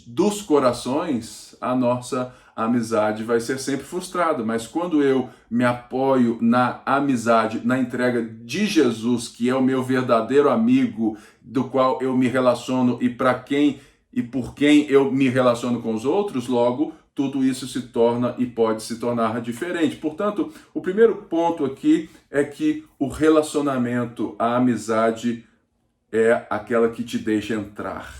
dos corações, a nossa amizade vai ser sempre frustrada. Mas quando eu me apoio na amizade, na entrega de Jesus, que é o meu verdadeiro amigo, do qual eu me relaciono e para quem e por quem eu me relaciono com os outros, logo tudo isso se torna e pode se tornar diferente. Portanto, o primeiro ponto aqui é que o relacionamento, a amizade é aquela que te deixa entrar.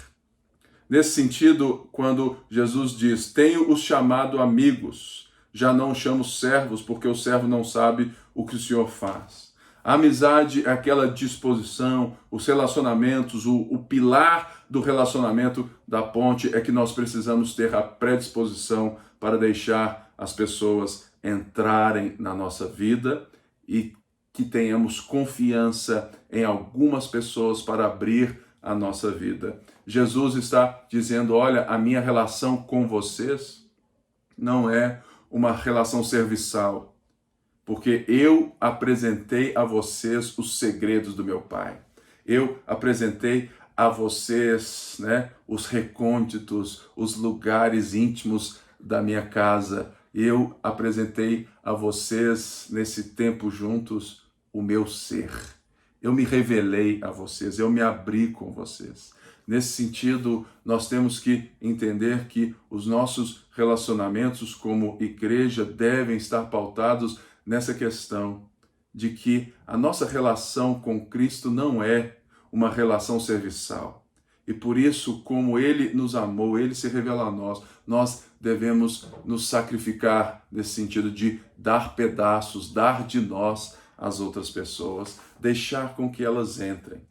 Nesse sentido, quando Jesus diz, tenho os chamado amigos, já não os chamo servos, porque o servo não sabe o que o Senhor faz. A amizade é aquela disposição, os relacionamentos, o pilar do relacionamento da ponte é que nós precisamos ter a predisposição para deixar as pessoas entrarem na nossa vida e que tenhamos confiança em algumas pessoas para abrir a nossa vida. Jesus está dizendo, olha, a minha relação com vocês não é uma relação serviçal, porque eu apresentei a vocês os segredos do meu Pai. Eu apresentei a vocês, né, os recônditos, os lugares íntimos da minha casa. Eu apresentei a vocês, nesse tempo juntos, o meu ser. Eu me revelei a vocês, eu me abri com vocês. Nesse sentido, nós temos que entender que os nossos relacionamentos como igreja devem estar pautados nessa questão de que a nossa relação com Cristo não é uma relação serviçal. E por isso, como Ele nos amou, Ele se revela a nós, nós devemos nos sacrificar nesse sentido de dar pedaços, dar de nós às outras pessoas, deixar com que elas entrem.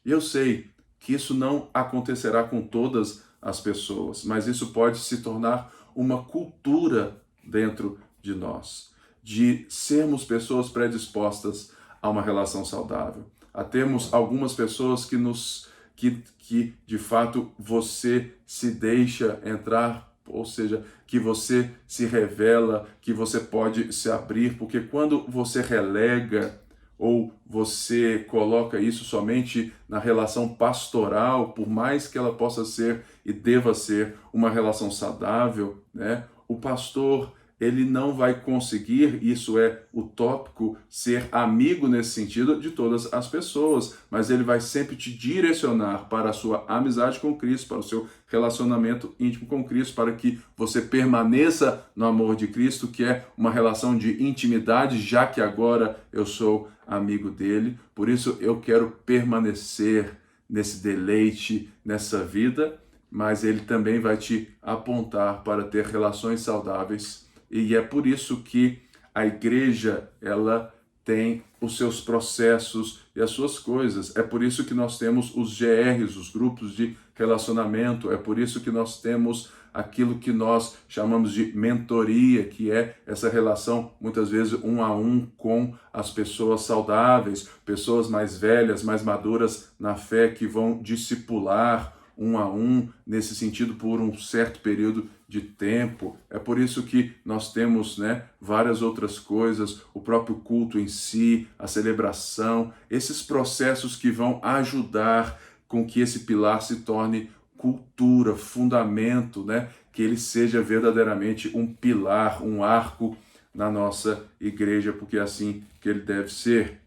Eu sei que isso não acontecerá com todas as pessoas, mas isso pode se tornar uma cultura dentro de nós, de sermos pessoas predispostas a uma relação saudável, a termos algumas pessoas que de fato você se deixa entrar, ou seja, que você se revela, que você pode se abrir, porque quando você relega ou você coloca isso somente na relação pastoral, por mais que ela possa ser e deva ser uma relação saudável, né? O pastor, ele não vai conseguir, isso é utópico, ser amigo nesse sentido de todas as pessoas, mas ele vai sempre te direcionar para a sua amizade com Cristo, para o seu relacionamento íntimo com Cristo, para que você permaneça no amor de Cristo, que é uma relação de intimidade, já que agora eu sou amigo dele. Por isso eu quero permanecer nesse deleite, nessa vida, mas ele também vai te apontar para ter relações saudáveis. E é por isso que a igreja, ela tem os seus processos e as suas coisas. É por isso que nós temos os GRs, os grupos de relacionamento. É por isso que nós temos aquilo que nós chamamos de mentoria, que é essa relação, muitas vezes, 1 a 1 com as pessoas saudáveis, pessoas mais velhas, mais maduras na fé, que vão discipular 1 a 1 nesse sentido por um certo período de tempo. É por isso que nós temos, várias outras coisas, o próprio culto em si, a celebração, esses processos que vão ajudar com que esse pilar se torne cultura, fundamento, que ele seja verdadeiramente um pilar, um arco na nossa igreja, porque é assim que ele deve ser.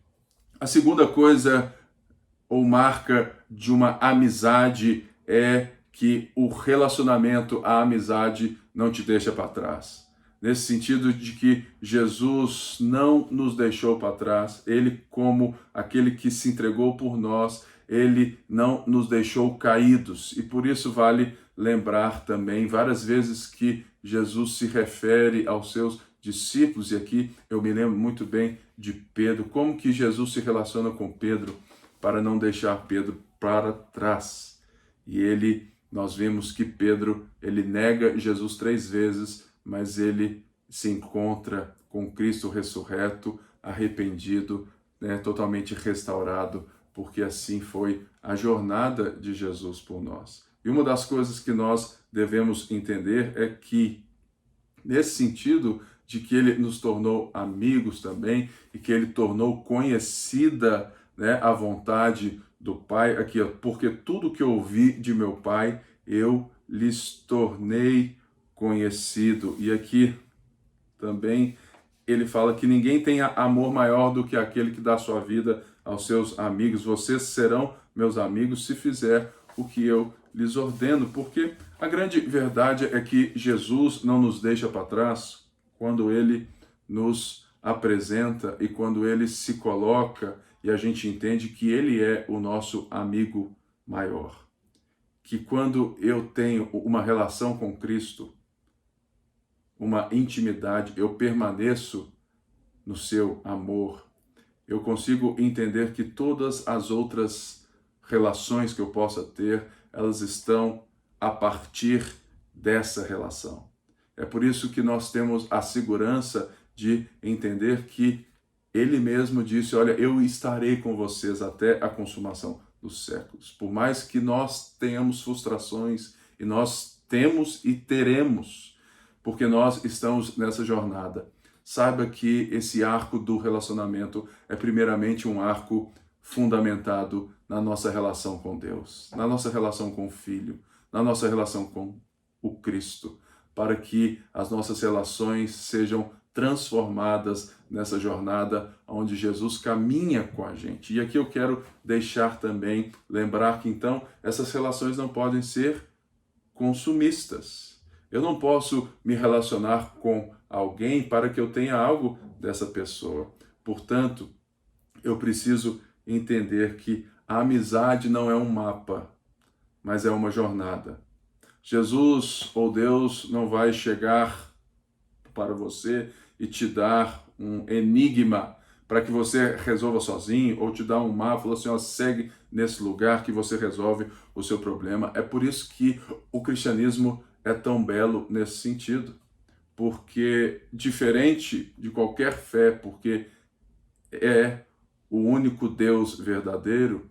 A segunda coisa, ou marca de uma amizade, é que o relacionamento, a amizade, não te deixa para trás. Nesse sentido de que Jesus não nos deixou para trás, ele, como aquele que se entregou por nós, ele não nos deixou caídos. E por isso vale lembrar também várias vezes que Jesus se refere aos seus discípulos, e aqui eu me lembro muito bem de Pedro, como que Jesus se relaciona com Pedro para não deixar Pedro para trás. E nós vimos que Pedro, ele nega Jesus 3 vezes, mas ele se encontra com Cristo ressurreto, arrependido, totalmente restaurado, porque assim foi a jornada de Jesus por nós. E uma das coisas que nós devemos entender é que, nesse sentido de que ele nos tornou amigos também, e que ele tornou conhecida a vontade do Pai, aqui, porque tudo que eu ouvi de meu Pai, eu lhes tornei conhecido. E aqui também ele fala que ninguém tem amor maior do que aquele que dá sua vida aos seus amigos. Vocês serão meus amigos se fizer o que eu lhes ordeno, porque a grande verdade é que Jesus não nos deixa para trás quando ele nos apresenta e quando ele se coloca, e a gente entende que ele é o nosso amigo maior. Que quando eu tenho uma relação com Cristo, uma intimidade, eu permaneço no seu amor, eu consigo entender que todas as outras relações que eu possa ter, elas estão a partir dessa relação. É por isso que nós temos a segurança de entender que ele mesmo disse, olha, eu estarei com vocês até a consumação dos séculos. Por mais que nós tenhamos frustrações, e nós temos e teremos, porque nós estamos nessa jornada. Saiba que esse arco do relacionamento é primeiramente um arco fundamentado na nossa relação com Deus, na nossa relação com o Filho, na nossa relação com o Cristo, para que as nossas relações sejam transformadas nessa jornada onde Jesus caminha com a gente. E aqui eu quero deixar também, lembrar que então essas relações não podem ser consumistas. Eu não posso me relacionar com alguém para que eu tenha algo dessa pessoa. Portanto, eu preciso entender que a amizade não é um mapa, mas é uma jornada. Jesus ou Deus não vai chegar para você e te dar um enigma para que você resolva sozinho, ou te dar um mapa, falar assim, ó, segue nesse lugar que você resolve o seu problema. É por isso que o cristianismo é tão belo nesse sentido, porque diferente de qualquer fé, porque é o único Deus verdadeiro,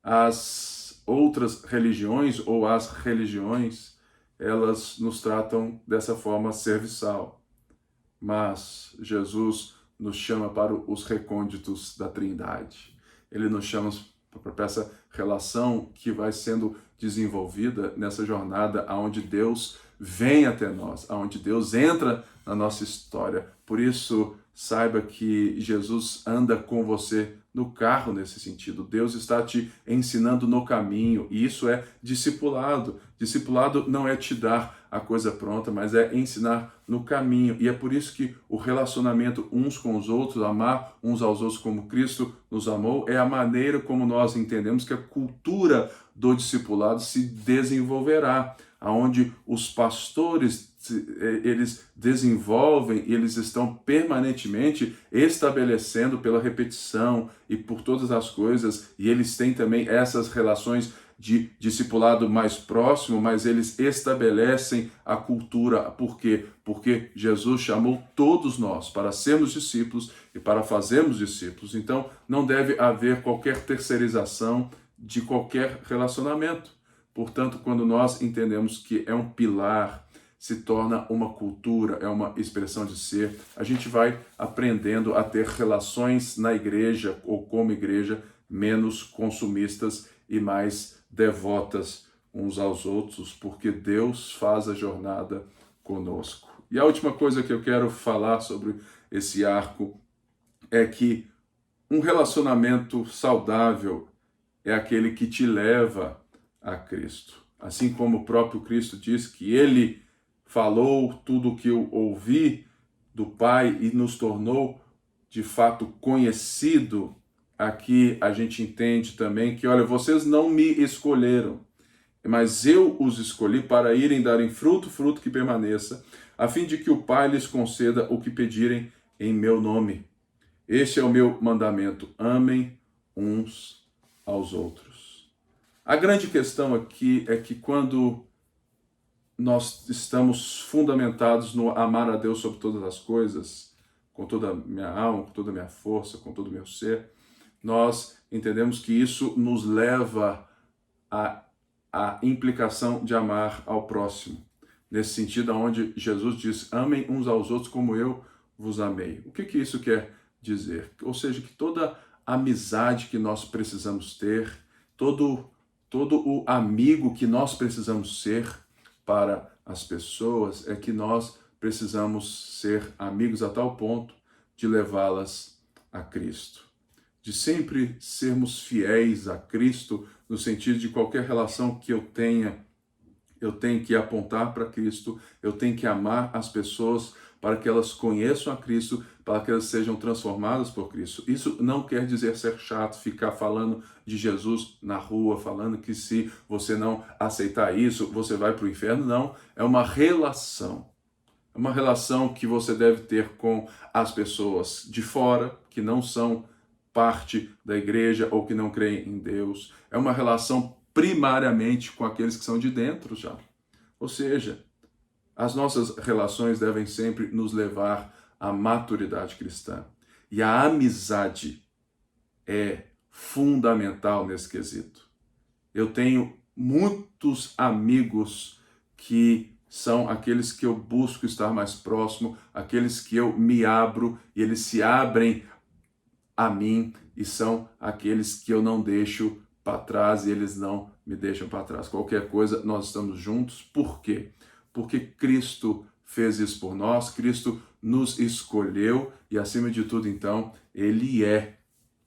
as outras religiões ou as religiões, elas nos tratam dessa forma serviçal. Mas Jesus nos chama para os recônditos da Trindade. Ele nos chama para essa relação que vai sendo desenvolvida nessa jornada aonde Deus vem até nós, aonde Deus entra na nossa história. Por isso, saiba que Jesus anda com você no carro nesse sentido. Deus está te ensinando no caminho, e isso é discipulado. Discipulado não é te dar a coisa pronta, mas é ensinar no caminho. E é por isso que o relacionamento uns com os outros, amar uns aos outros como Cristo nos amou, é a maneira como nós entendemos que a cultura do discipulado se desenvolverá, aonde os pastores, eles desenvolvem, eles estão permanentemente estabelecendo pela repetição e por todas as coisas, e eles têm também essas relações de discipulado mais próximo, mas eles estabelecem a cultura. Por quê? Porque Jesus chamou todos nós para sermos discípulos e para fazermos discípulos. Então, não deve haver qualquer terceirização de qualquer relacionamento. Portanto, quando nós entendemos que é um pilar, se torna uma cultura, é uma expressão de ser, a gente vai aprendendo a ter relações na igreja ou como igreja menos consumistas e mais devotas uns aos outros, porque Deus faz a jornada conosco. E a última coisa que eu quero falar sobre esse arco é que um relacionamento saudável é aquele que te leva a Cristo. Assim como o próprio Cristo diz que Ele falou tudo o que eu ouvi do Pai e nos tornou de fato conhecido. Aqui a gente entende também que, olha, vocês não me escolheram, mas eu os escolhi para irem darem fruto, fruto que permaneça, a fim de que o Pai lhes conceda o que pedirem em meu nome. Este é o meu mandamento: amem uns aos outros. A grande questão aqui é que quando nós estamos fundamentados no amar a Deus sobre todas as coisas, com toda a minha alma, com toda a minha força, com todo o meu ser, nós entendemos que isso nos leva à implicação de amar ao próximo. Nesse sentido, onde Jesus diz: amem uns aos outros como eu vos amei. O que isso quer dizer? Ou seja, que toda amizade que nós precisamos ter, todo o amigo que nós precisamos ser para as pessoas, é que nós precisamos ser amigos a tal ponto de levá-las a Cristo. De sempre sermos fiéis a Cristo, no sentido de qualquer relação que eu tenho que apontar para Cristo, eu tenho que amar as pessoas para que elas conheçam a Cristo, para que elas sejam transformadas por Cristo. Isso não quer dizer ser chato, ficar falando de Jesus na rua, falando que se você não aceitar isso, você vai para o inferno. Não, é uma relação. É uma relação que você deve ter com as pessoas de fora, que não são parte da igreja ou que não creem em Deus. É uma relação primariamente com aqueles que são de dentro já. Ou seja, as nossas relações devem sempre nos levar à maturidade cristã. E a amizade é fundamental nesse quesito. Eu tenho muitos amigos que são aqueles que eu busco estar mais próximo, aqueles que eu me abro e eles se abrem a mim, e são aqueles que eu não deixo para trás e eles não me deixam para trás. Qualquer coisa, nós estamos juntos. Por quê? Porque Cristo fez isso por nós, Cristo nos escolheu e, acima de tudo, então, Ele é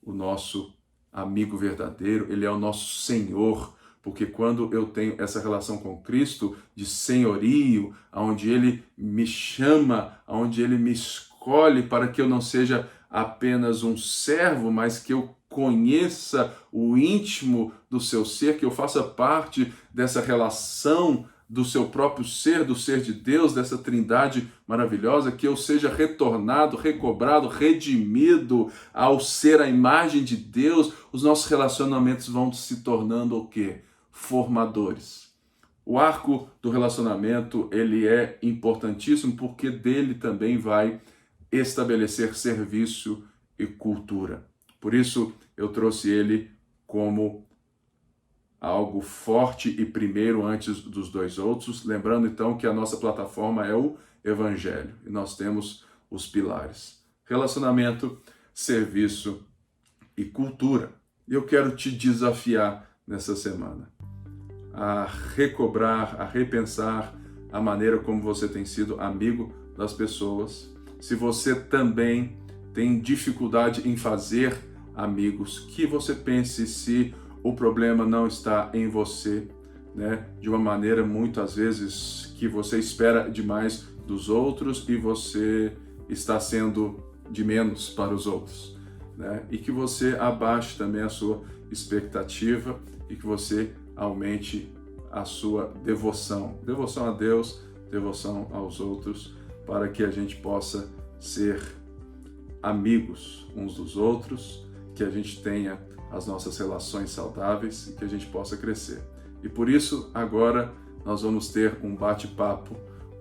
o nosso amigo verdadeiro, Ele é o nosso Senhor, porque quando eu tenho essa relação com Cristo de senhorio, onde Ele me chama, onde Ele me escolhe para que eu não seja apenas um servo, mas que eu conheça o íntimo do seu ser, que eu faça parte dessa relação do seu próprio ser, do ser de Deus, dessa trindade maravilhosa, que eu seja retornado, recobrado, redimido ao ser a imagem de Deus, os nossos relacionamentos vão se tornando o quê? Formadores. O arco do relacionamento, ele é importantíssimo porque dele também vai estabelecer serviço e cultura. Por isso, eu trouxe ele como algo forte e primeiro antes dos dois outros. Lembrando, então, que a nossa plataforma é o Evangelho. E nós temos os pilares: relacionamento, serviço e cultura. E eu quero te desafiar nessa semana a recobrar, a repensar a maneira como você tem sido amigo das pessoas. Se você também tem dificuldade em fazer amigos, que você pense se o problema não está em você, né? De uma maneira, muitas vezes, que você espera demais dos outros e você está sendo de menos para os outros, né? E que você abaixe também a sua expectativa e que você aumente a sua devoção. Devoção a Deus, devoção aos outros, para que a gente possa ser amigos uns dos outros, que a gente tenha as nossas relações saudáveis e que a gente possa crescer. E por isso, agora nós vamos ter um bate-papo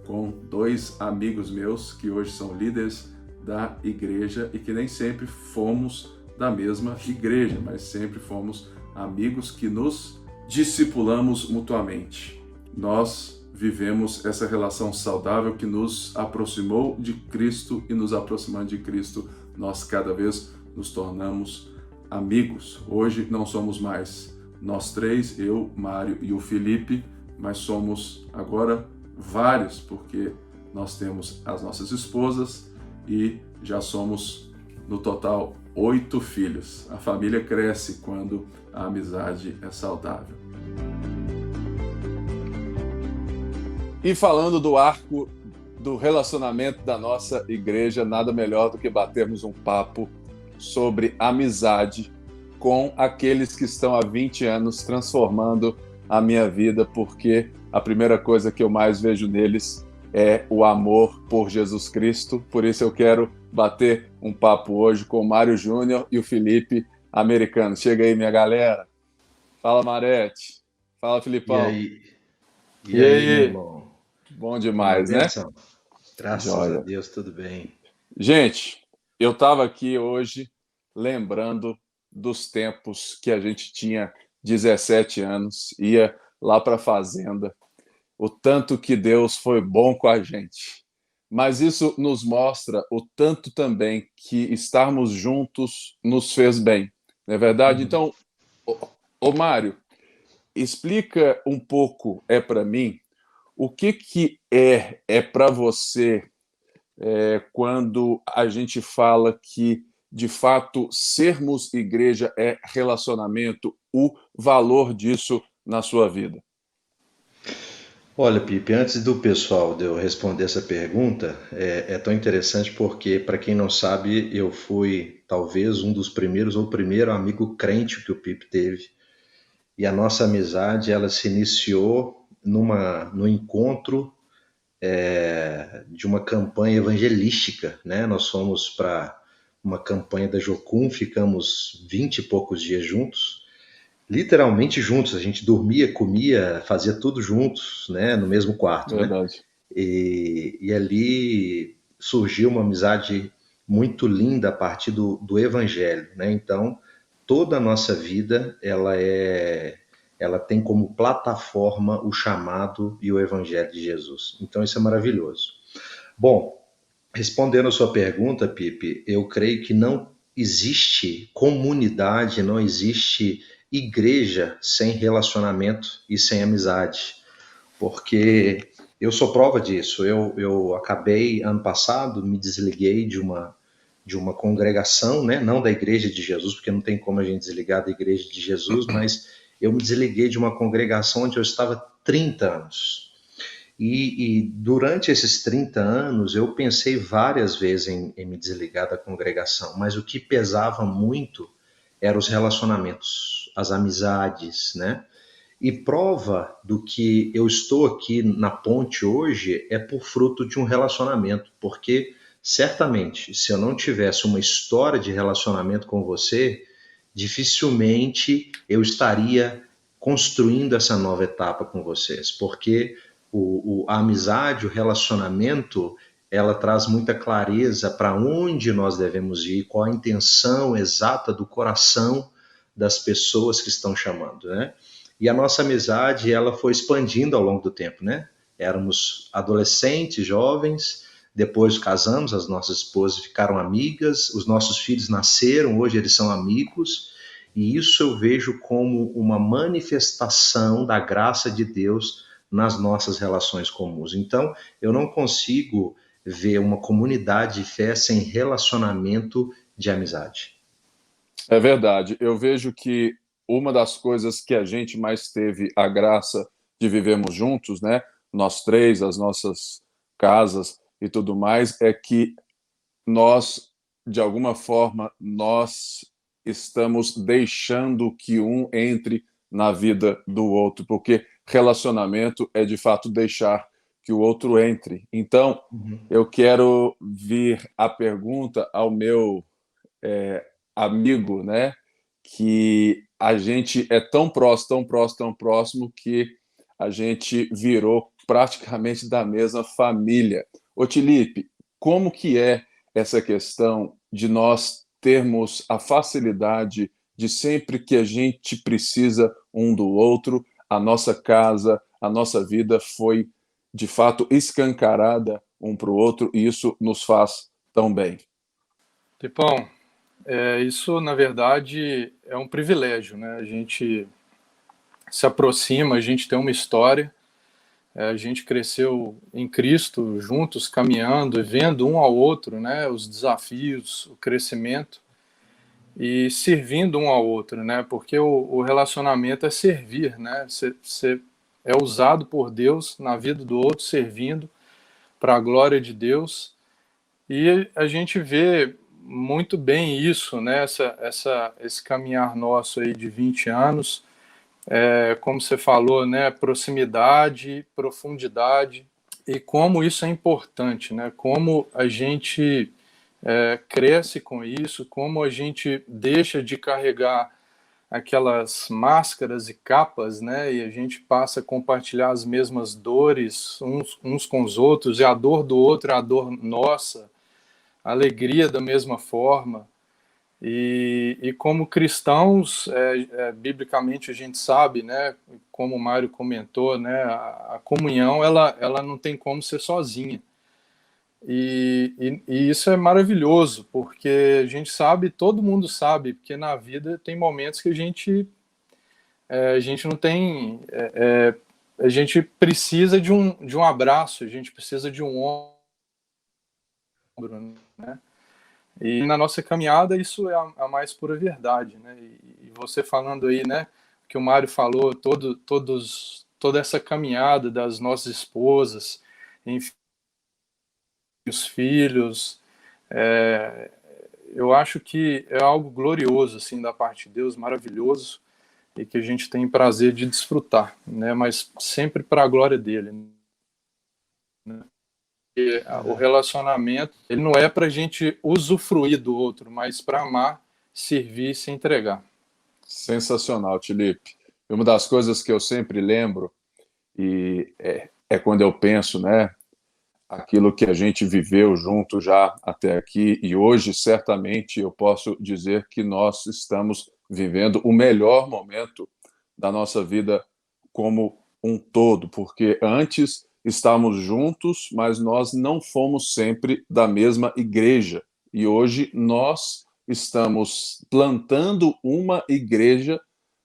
com 2 amigos meus que hoje são líderes da igreja e que nem sempre fomos da mesma igreja, mas sempre fomos amigos que nos discipulamos mutuamente. Nós vivemos essa relação saudável que nos aproximou de Cristo e nos aproximando de Cristo, nós cada vez nos tornamos amigos. Hoje não somos mais nós 3, eu, Mário e o Felipe, mas somos agora vários, porque nós temos as nossas esposas e já somos, no total, 8 filhos. A família cresce quando a amizade é saudável. E falando do arco do relacionamento da nossa igreja, nada melhor do que batermos um papo sobre amizade com aqueles que estão há 20 anos transformando a minha vida, porque a primeira coisa que eu mais vejo neles é o amor por Jesus Cristo. Por isso eu quero bater um papo hoje com o Mário Júnior e o Felipe Americano. Chega aí, minha galera. Fala, Marete. Fala, Filipão. E aí, meu irmão? Bom demais, né? Graças a Deus, tudo bem. Gente, eu estava aqui hoje lembrando dos tempos que a gente tinha 17 anos, ia lá para a fazenda, o tanto que Deus foi bom com a gente. Mas isso nos mostra o tanto também que estarmos juntos nos fez bem, não é verdade? Então, Mário, explica um pouco para mim o que é para você quando a gente fala que de fato sermos igreja é relacionamento, o valor disso na sua vida. Olha, Pipe, antes do pessoal de eu responder essa pergunta, é tão interessante porque, para quem não sabe, eu fui talvez um dos primeiros ou o primeiro amigo crente que o Pipe teve. E a nossa amizade, ela se iniciou no encontro de uma campanha evangelística, né? Nós fomos para uma campanha da Jocum, ficamos 20 e poucos dias juntos, literalmente juntos, a gente dormia, comia, fazia tudo juntos, né, no mesmo quarto. Verdade. Né? E ali surgiu uma amizade muito linda a partir do Evangelho, né? Então, toda a nossa vida, ela tem como plataforma o chamado e o Evangelho de Jesus. Então, isso é maravilhoso. Bom, respondendo a sua pergunta, Pipe, eu creio que não existe comunidade, não existe igreja sem relacionamento e sem amizade, porque eu sou prova disso. Eu acabei, ano passado, me desliguei de uma congregação, né? Não da Igreja de Jesus, porque não tem como a gente desligar da Igreja de Jesus, mas eu me desliguei de uma congregação onde eu estava 30 anos. E durante esses 30 anos, eu pensei várias vezes em me desligar da congregação, mas o que pesava muito eram os relacionamentos, as amizades, né? E prova do que eu estou aqui na ponte hoje é por fruto de um relacionamento, porque certamente, se eu não tivesse uma história de relacionamento com você, dificilmente eu estaria construindo essa nova etapa com vocês, porque a amizade, o relacionamento, ela traz muita clareza para onde nós devemos ir, qual a intenção exata do coração das pessoas que estão chamando, né? E a nossa amizade, ela foi expandindo ao longo do tempo, né? Éramos adolescentes, jovens, depois casamos, as nossas esposas ficaram amigas, os nossos filhos nasceram, hoje eles são amigos, e isso eu vejo como uma manifestação da graça de Deus nas nossas relações comuns. Então, eu não consigo ver uma comunidade de fé sem relacionamento de amizade. É verdade. Eu vejo que uma das coisas que a gente mais teve a graça de vivermos juntos, né? Nós 3, as nossas casas e tudo mais, é que nós, de alguma forma, nós estamos deixando que um entre na vida do outro, porque relacionamento é, de fato, deixar que o outro entre. Então, eu quero vir a pergunta ao meu amigo, né, que a gente é tão próximo, tão próximo, tão próximo, que a gente virou praticamente da mesma família. Ô, Tilipe, como que é essa questão de nós termos a facilidade de sempre que a gente precisa um do outro, a nossa casa, a nossa vida foi, de fato, escancarada um para o outro, e isso nos faz tão bem? Pipão, isso na verdade é um privilégio, né? A gente se aproxima, a gente tem uma história, a gente cresceu em Cristo juntos, caminhando e vendo um ao outro, né? Os desafios, o crescimento e servindo um ao outro, né? Porque o relacionamento é servir, né? Você é usado por Deus na vida do outro, servindo para a glória de Deus. E a gente vê muito bem isso, né? Esse caminhar nosso aí de 20 anos, como você falou, né? Proximidade, profundidade, e como isso é importante, né? Como a gente cresce com isso, como a gente deixa de carregar aquelas máscaras e capas, né? E a gente passa a compartilhar as mesmas dores uns com os outros, e a dor do outro é a dor nossa, a alegria da mesma forma. E como cristãos, biblicamente a gente sabe, né? Como o Mário comentou, né? A comunhão ela não tem como ser sozinha. E isso é maravilhoso, porque a gente sabe, todo mundo sabe, porque na vida tem momentos que a gente não tem, a gente precisa de um abraço, a gente precisa de um ombro, né? E na nossa caminhada isso é a mais pura verdade, né? E você falando aí, né, que o Mário falou, toda essa caminhada das nossas esposas, enfim, os filhos, eu acho que é algo glorioso, assim, da parte de Deus, maravilhoso, e que a gente tem prazer de desfrutar, né? Mas sempre para a glória dele, né? E o relacionamento, ele não é para a gente usufruir do outro, mas para amar, servir e se entregar. Sensacional, Tilipe. Uma das coisas que eu sempre lembro e é quando eu penso, né, aquilo que a gente viveu junto já até aqui, e hoje certamente eu posso dizer que nós estamos vivendo o melhor momento da nossa vida como um todo, porque antes estávamos juntos, mas nós não fomos sempre da mesma igreja, e hoje nós estamos plantando uma igreja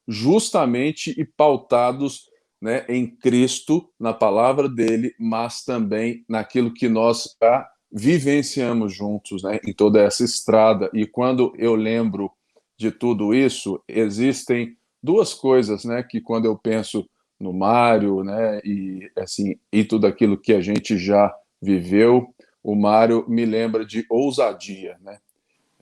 justamente e pautados, né, em Cristo, na palavra dele, mas também naquilo que nós já vivenciamos juntos, né, em toda essa estrada. E quando eu lembro de tudo isso, existem duas coisas, né, que quando eu penso no Mário, né, e assim, e tudo aquilo que a gente já viveu, o Mário me lembra de ousadia, né?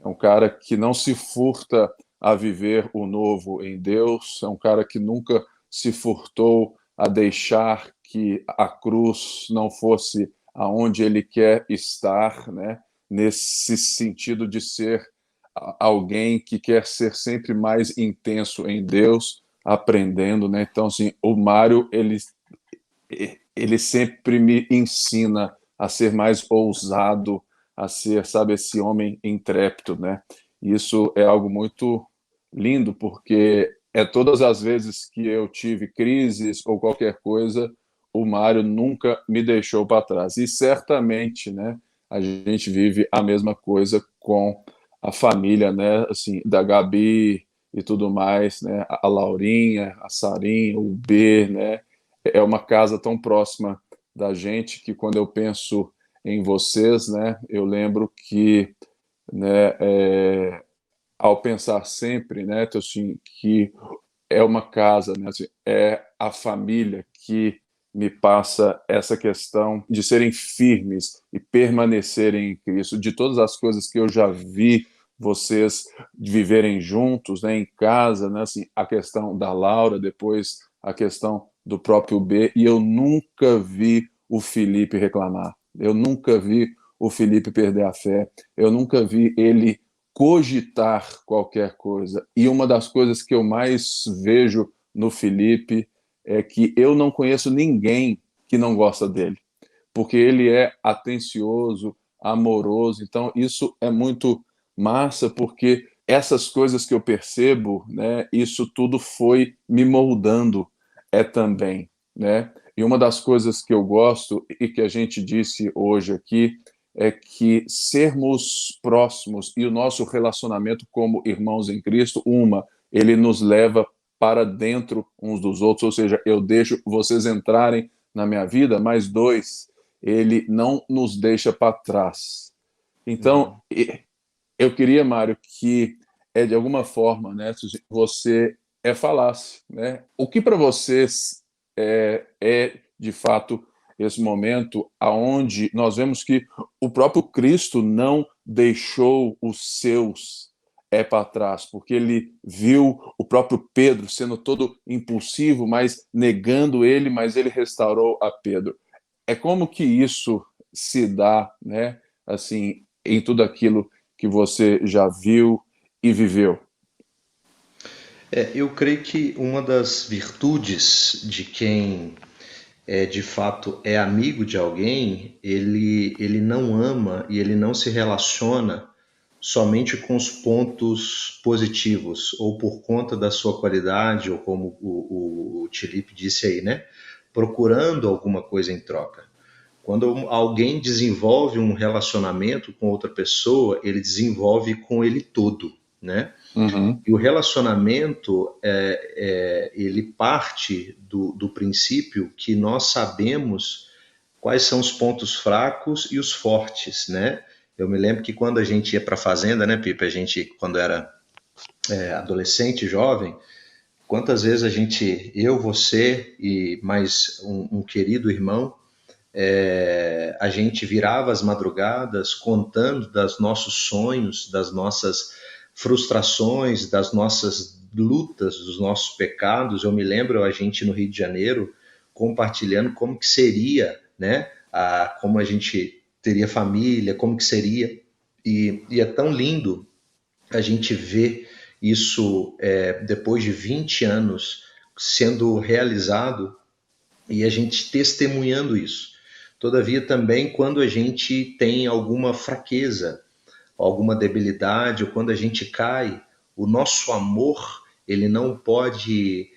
É um cara que não se furta a viver o novo em Deus, é um cara que nunca se furtou a deixar que a cruz não fosse aonde ele quer estar, né? Nesse sentido de ser alguém que quer ser sempre mais intenso em Deus, aprendendo, né? Então, assim, o Mário, ele sempre me ensina a ser mais ousado, a ser, sabe, esse homem intrépido, né? Isso é algo muito lindo, porque todas as vezes que eu tive crises ou qualquer coisa, o Mário nunca me deixou para trás. E certamente, né, a gente vive a mesma coisa com a família, né, assim, da Gabi e tudo mais, né, a Laurinha, a Sarinha, o B, né, é uma casa tão próxima da gente que quando eu penso em vocês, né, eu lembro que, né, ao pensar sempre, né, assim, que é uma casa, né, assim, é a família que me passa essa questão de serem firmes e permanecerem em Cristo, de todas as coisas que eu já vi vocês viverem juntos, né, em casa, né, assim, a questão da Laura, depois a questão do próprio B, e eu nunca vi o Felipe reclamar, eu nunca vi o Felipe perder a fé, eu nunca vi ele cogitar qualquer coisa. E uma das coisas que eu mais vejo no Felipe é que eu não conheço ninguém que não gosta dele, porque ele é atencioso, amoroso. Então, isso é muito massa, porque essas coisas que eu percebo, né, isso tudo foi me moldando também, né? E uma das coisas que eu gosto e que a gente disse hoje aqui é que sermos próximos e o nosso relacionamento como irmãos em Cristo, ele nos leva para dentro uns dos outros, ou seja, eu deixo vocês entrarem na minha vida, mas dois, ele não nos deixa para trás. Então, eu queria, Mário, que de alguma forma, né, você falasse, né, o que para vocês é de fato esse momento aonde nós vemos que o próprio Cristo não deixou os seus para trás, porque ele viu o próprio Pedro sendo todo impulsivo, mas negando ele, mas ele restaurou a Pedro. É como que isso se dá, né, assim, em tudo aquilo que você já viu e viveu? Eu creio que uma das virtudes de quem de fato é amigo de alguém, ele não ama e ele não se relaciona somente com os pontos positivos, ou por conta da sua qualidade, ou como o Felipe disse aí, né? Procurando alguma coisa em troca. Quando alguém desenvolve um relacionamento com outra pessoa, ele desenvolve com ele todo, né? Uhum. E o relacionamento, ele parte do princípio que nós sabemos quais são os pontos fracos e os fortes, né? Eu me lembro que quando a gente ia para a fazenda, né, Pipe? A gente, quando era adolescente, jovem, quantas vezes eu, você e mais um querido irmão, a gente virava as madrugadas contando dos nossos sonhos, das nossas frustrações, das nossas lutas, dos nossos pecados. Eu me lembro a gente no Rio de Janeiro compartilhando como que seria, né? Como a gente teria família, como que seria. E é tão lindo a gente ver isso depois de 20 anos sendo realizado e a gente testemunhando isso. Todavia, também, quando a gente tem alguma fraqueza, alguma debilidade, ou quando a gente cai, o nosso amor, ele não pode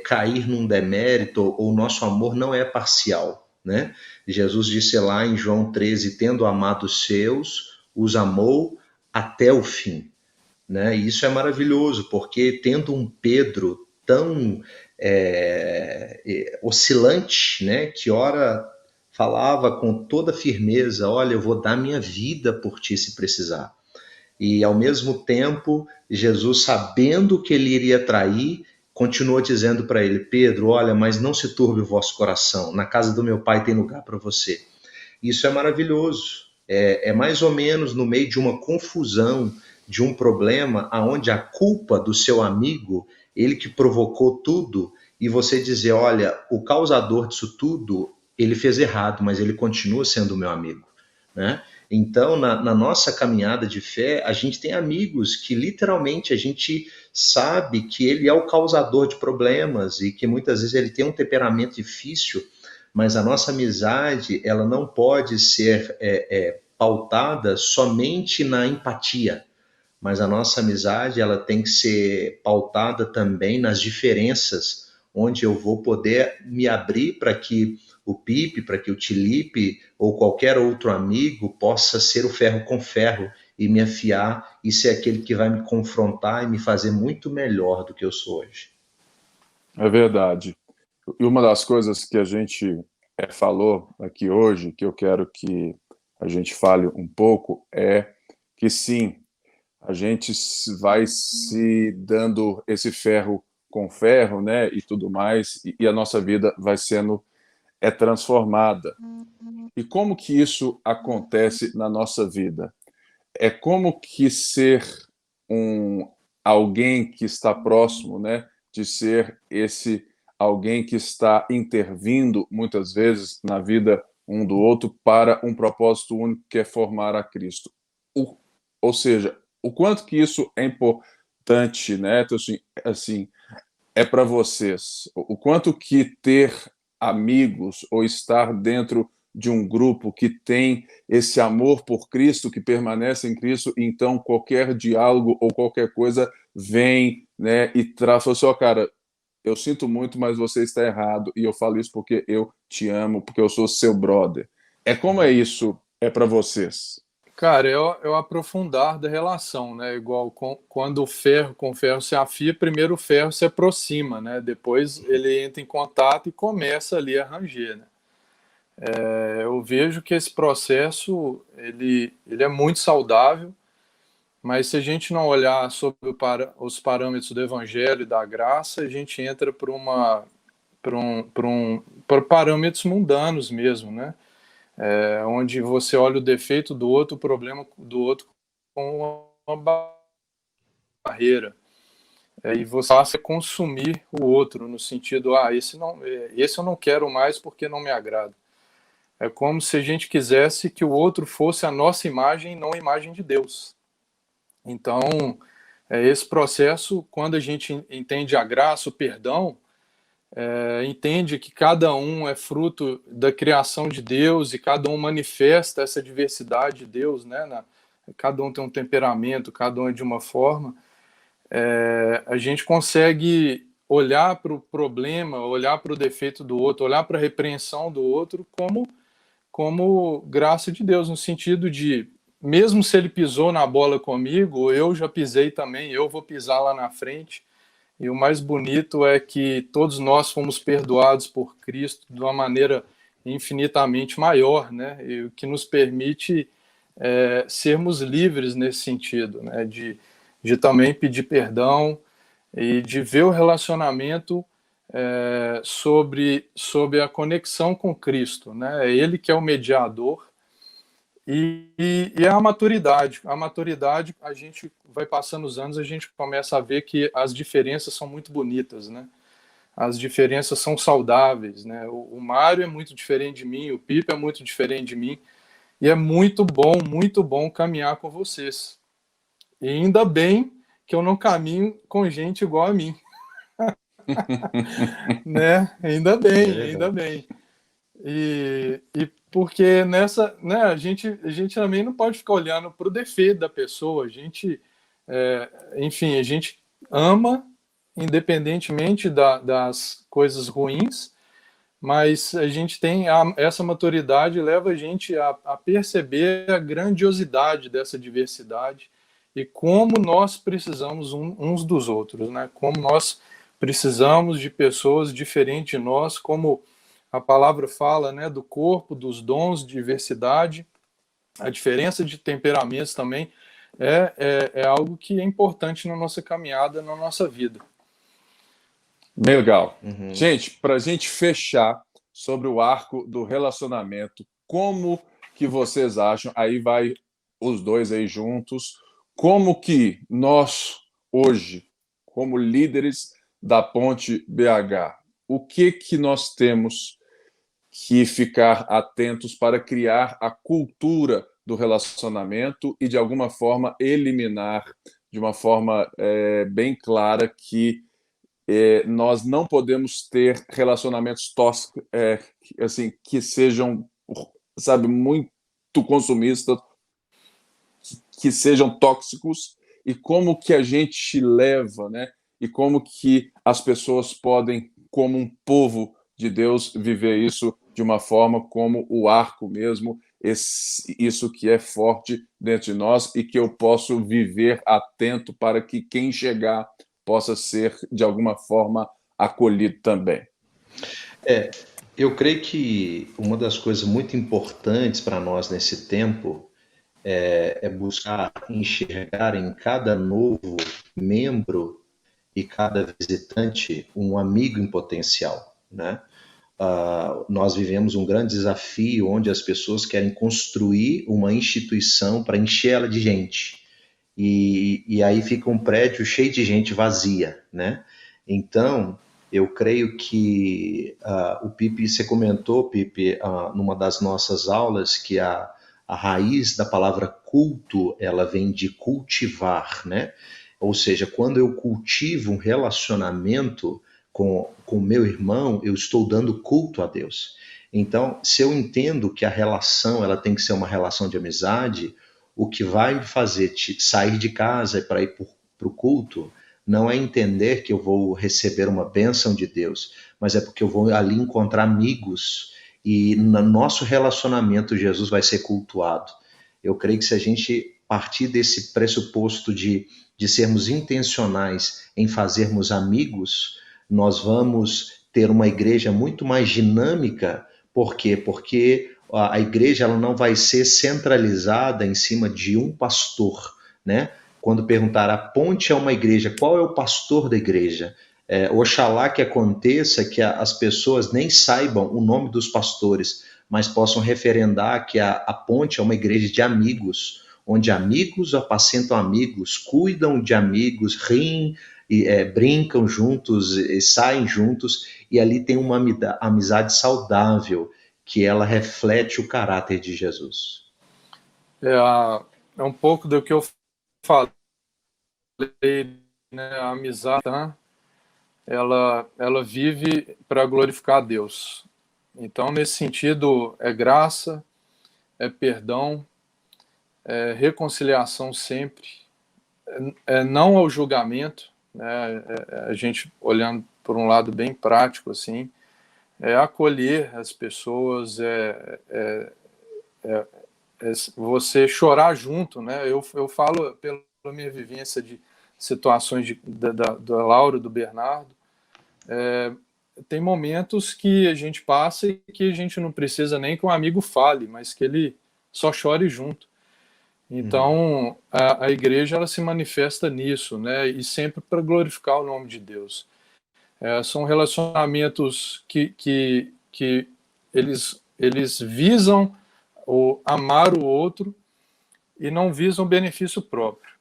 cair num demérito, ou o nosso amor não é parcial, né? Jesus disse lá em João 13, tendo amado os seus, os amou até o fim, né? E isso é maravilhoso, porque tendo um Pedro tão oscilante, né? Que ora falava com toda firmeza, olha, eu vou dar minha vida por ti se precisar. E ao mesmo tempo, Jesus, sabendo que ele iria trair, continuou dizendo para ele, Pedro, olha, mas não se turbe o vosso coração, na casa do meu pai tem lugar para você. Isso é maravilhoso, é mais ou menos no meio de uma confusão, de um problema, aonde a culpa do seu amigo, ele que provocou tudo, e você dizer, olha, o causador disso tudo, ele fez errado, mas ele continua sendo meu amigo, né? Então, na nossa caminhada de fé, a gente tem amigos que literalmente a gente sabe que ele é o causador de problemas e que muitas vezes ele tem um temperamento difícil, mas a nossa amizade, ela não pode ser pautada somente na empatia, mas a nossa amizade, ela tem que ser pautada também nas diferenças, onde eu vou poder me abrir para que o Pipe, para que o Felipe ou qualquer outro amigo possa ser o ferro com ferro e me afiar e ser aquele que vai me confrontar e me fazer muito melhor do que eu sou hoje. É verdade. E uma das coisas que a gente falou aqui hoje, que eu quero que a gente fale um pouco, é que sim, a gente vai se dando esse ferro com ferro, né, e tudo mais, e a nossa vida vai sendo transformada. E como que isso acontece na nossa vida? É como que ser alguém que está próximo, né, de ser esse alguém que está intervindo muitas vezes na vida um do outro para um propósito único que é formar a Cristo. Ou seja, o quanto que isso é importante, né? Então, assim, é para vocês. O quanto que ter amigos ou estar dentro de um grupo que tem esse amor por Cristo, que permanece em Cristo, então qualquer diálogo ou qualquer coisa vem, né, e traz, fala assim, ó, cara, eu sinto muito, mas você está errado, e eu falo isso porque eu te amo, porque eu sou seu brother. Como é isso para vocês? Cara, é o aprofundar da relação, né? Igual quando o ferro com o ferro se afia, primeiro o ferro se aproxima, né? Depois ele entra em contato e começa ali a ranger, né? Eu vejo que esse processo ele é muito saudável, mas se a gente não olhar sobre os parâmetros do Evangelho e da graça, a gente entra para parâmetros mundanos mesmo, né? Onde você olha o defeito do outro, o problema do outro com uma barreira. E você passa a consumir o outro, no sentido, esse eu não quero mais porque não me agrada. É como se a gente quisesse que o outro fosse a nossa imagem e não a imagem de Deus. Então, esse processo, quando a gente entende a graça, o perdão, entende que cada um é fruto da criação de Deus e cada um manifesta essa diversidade de Deus, né? Cada um tem um temperamento, cada um é de uma forma. A gente consegue olhar para o problema, olhar para o defeito do outro, olhar para a repreensão do outro como graça de Deus, no sentido de, mesmo se ele pisou na bola comigo, eu já pisei também, eu vou pisar lá na frente. E o mais bonito é que todos nós fomos perdoados por Cristo de uma maneira infinitamente maior, né? E o que nos permite sermos livres nesse sentido, né? De também pedir perdão e de ver o relacionamento sobre a conexão com Cristo, né? É Ele que é o mediador. E a maturidade. A maturidade, a gente vai passando os anos, a gente começa a ver que as diferenças são muito bonitas, né? As diferenças são saudáveis, né? O Mário é muito diferente de mim, o Pipe é muito diferente de mim, e é muito bom caminhar com vocês. E ainda bem que eu não caminho com gente igual a mim. Né? Ainda bem. E porque nessa, né, a gente também não pode ficar olhando para o defeito da pessoa. A gente, enfim, a gente ama independentemente das coisas ruins, mas a gente tem essa maturidade, leva a gente a perceber a grandiosidade dessa diversidade e como nós precisamos uns dos outros, né? Como nós precisamos de pessoas diferentes de nós, como a palavra fala, né, do corpo, dos dons, diversidade, a diferença de temperamentos também é algo que é importante na nossa caminhada, na nossa vida. Bem legal. Gente, para a gente fechar sobre o arco do relacionamento, como que vocês acham, aí vai os dois aí juntos, como que nós, hoje, como líderes da Ponte BH, o que nós temos que ficar atentos para criar a cultura do relacionamento e, de alguma forma, eliminar de uma forma bem clara que nós não podemos ter relacionamentos tóxicos, assim, que sejam, sabe, muito consumistas, que sejam tóxicos, e como que a gente leva, né? E como que as pessoas podem, como um povo de Deus, viver isso de uma forma como o arco mesmo, isso que é forte dentro de nós e que eu posso viver atento para que quem chegar possa ser, de alguma forma, acolhido também. Eu creio que uma das coisas muito importantes para nós nesse tempo é buscar enxergar em cada novo membro e cada visitante um amigo em potencial, né? Nós vivemos um grande desafio onde as pessoas querem construir uma instituição para encher ela de gente. E aí fica um prédio cheio de gente vazia, né? Então, eu creio que o Pipe, você comentou, Pipe, numa das nossas aulas, que a A raiz da palavra culto, ela vem de cultivar, né? Ou seja, quando eu cultivo um relacionamento com o meu irmão, eu estou dando culto a Deus. Então, se eu entendo que a relação ela tem que ser uma relação de amizade, o que vai me fazer sair de casa para ir para o culto não é entender que eu vou receber uma bênção de Deus, mas é porque eu vou ali encontrar amigos e no nosso relacionamento Jesus vai ser cultuado. Eu creio que se a gente partir desse pressuposto de sermos intencionais em fazermos amigos, nós vamos ter uma igreja muito mais dinâmica. Por quê? Porque a igreja ela não vai ser centralizada em cima de um pastor, né? Quando perguntar a ponte é uma igreja, qual é o pastor da igreja? Oxalá que aconteça que as pessoas nem saibam o nome dos pastores, mas possam referendar que a ponte é uma igreja de amigos, onde amigos apacentam amigos, cuidam de amigos, riem, brincam juntos, saem juntos, e ali tem uma amizade saudável, que ela reflete o caráter de Jesus. É um pouco do que eu falei, né? A amizade, né? ela vive para glorificar a Deus. Então, nesse sentido, é graça, é perdão, é reconciliação sempre, é não ao julgamento, né? A gente olhando por um lado bem prático, assim, é acolher as pessoas, você chorar junto, né? Eu falo pela minha vivência de situações da Laura, do Bernardo, tem momentos que a gente passa e que a gente não precisa nem que um amigo fale, mas que ele só chore junto. Então, a igreja ela se manifesta nisso, né? E sempre para glorificar o nome de Deus. São relacionamentos que eles visam amar o outro e não visam benefício próprio,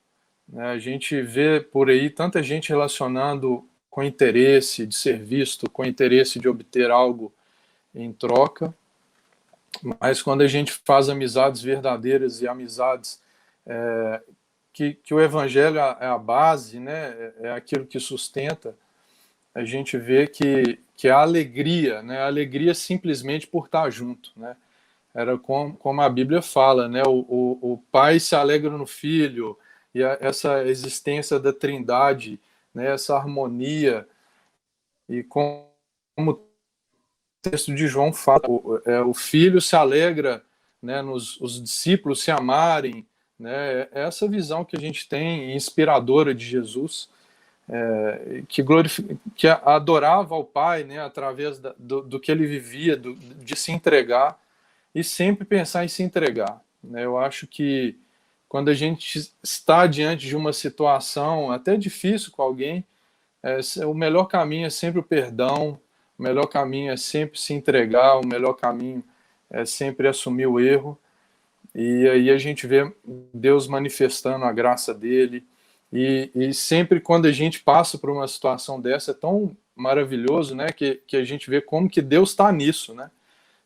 né? A gente vê por aí tanta gente relacionando com interesse de ser visto, com interesse de obter algo em troca, mas quando a gente faz amizades verdadeiras e amizades que o evangelho é a base, né? É aquilo que sustenta, a gente vê que a alegria, né? A alegria simplesmente por estar junto, né? Era como a Bíblia fala, né? O pai se alegra no filho, e essa existência da trindade, né? Essa harmonia, e como o texto de João fala, o filho se alegra, né? Os discípulos se amarem, né? Essa visão que a gente tem inspiradora de Jesus, que adorava ao Pai, né? Através do que ele vivia, de se entregar, e sempre pensar em se entregar, né? Eu acho que quando a gente está diante de uma situação até difícil com alguém, o melhor caminho é sempre o perdão, o melhor caminho é sempre se entregar, o melhor caminho é sempre assumir o erro, e aí a gente vê Deus manifestando a graça dele, e sempre quando a gente passa por uma situação dessa, é tão maravilhoso, né, que a gente vê como que Deus está nisso, né?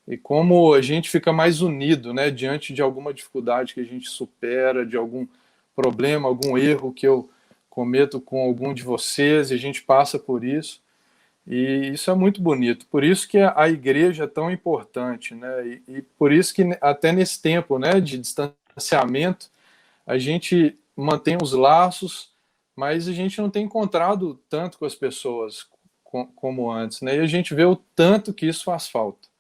E como a gente fica mais unido, né, diante de alguma dificuldade que a gente supera, de algum problema, algum erro que eu cometo com algum de vocês, e a gente passa por isso. E isso é muito bonito. Por isso que a igreja é tão importante, né? E por isso que até nesse tempo, né, de distanciamento, a gente mantém os laços, mas a gente não tem encontrado tanto com as pessoas como antes, né? E a gente vê o tanto que isso faz falta.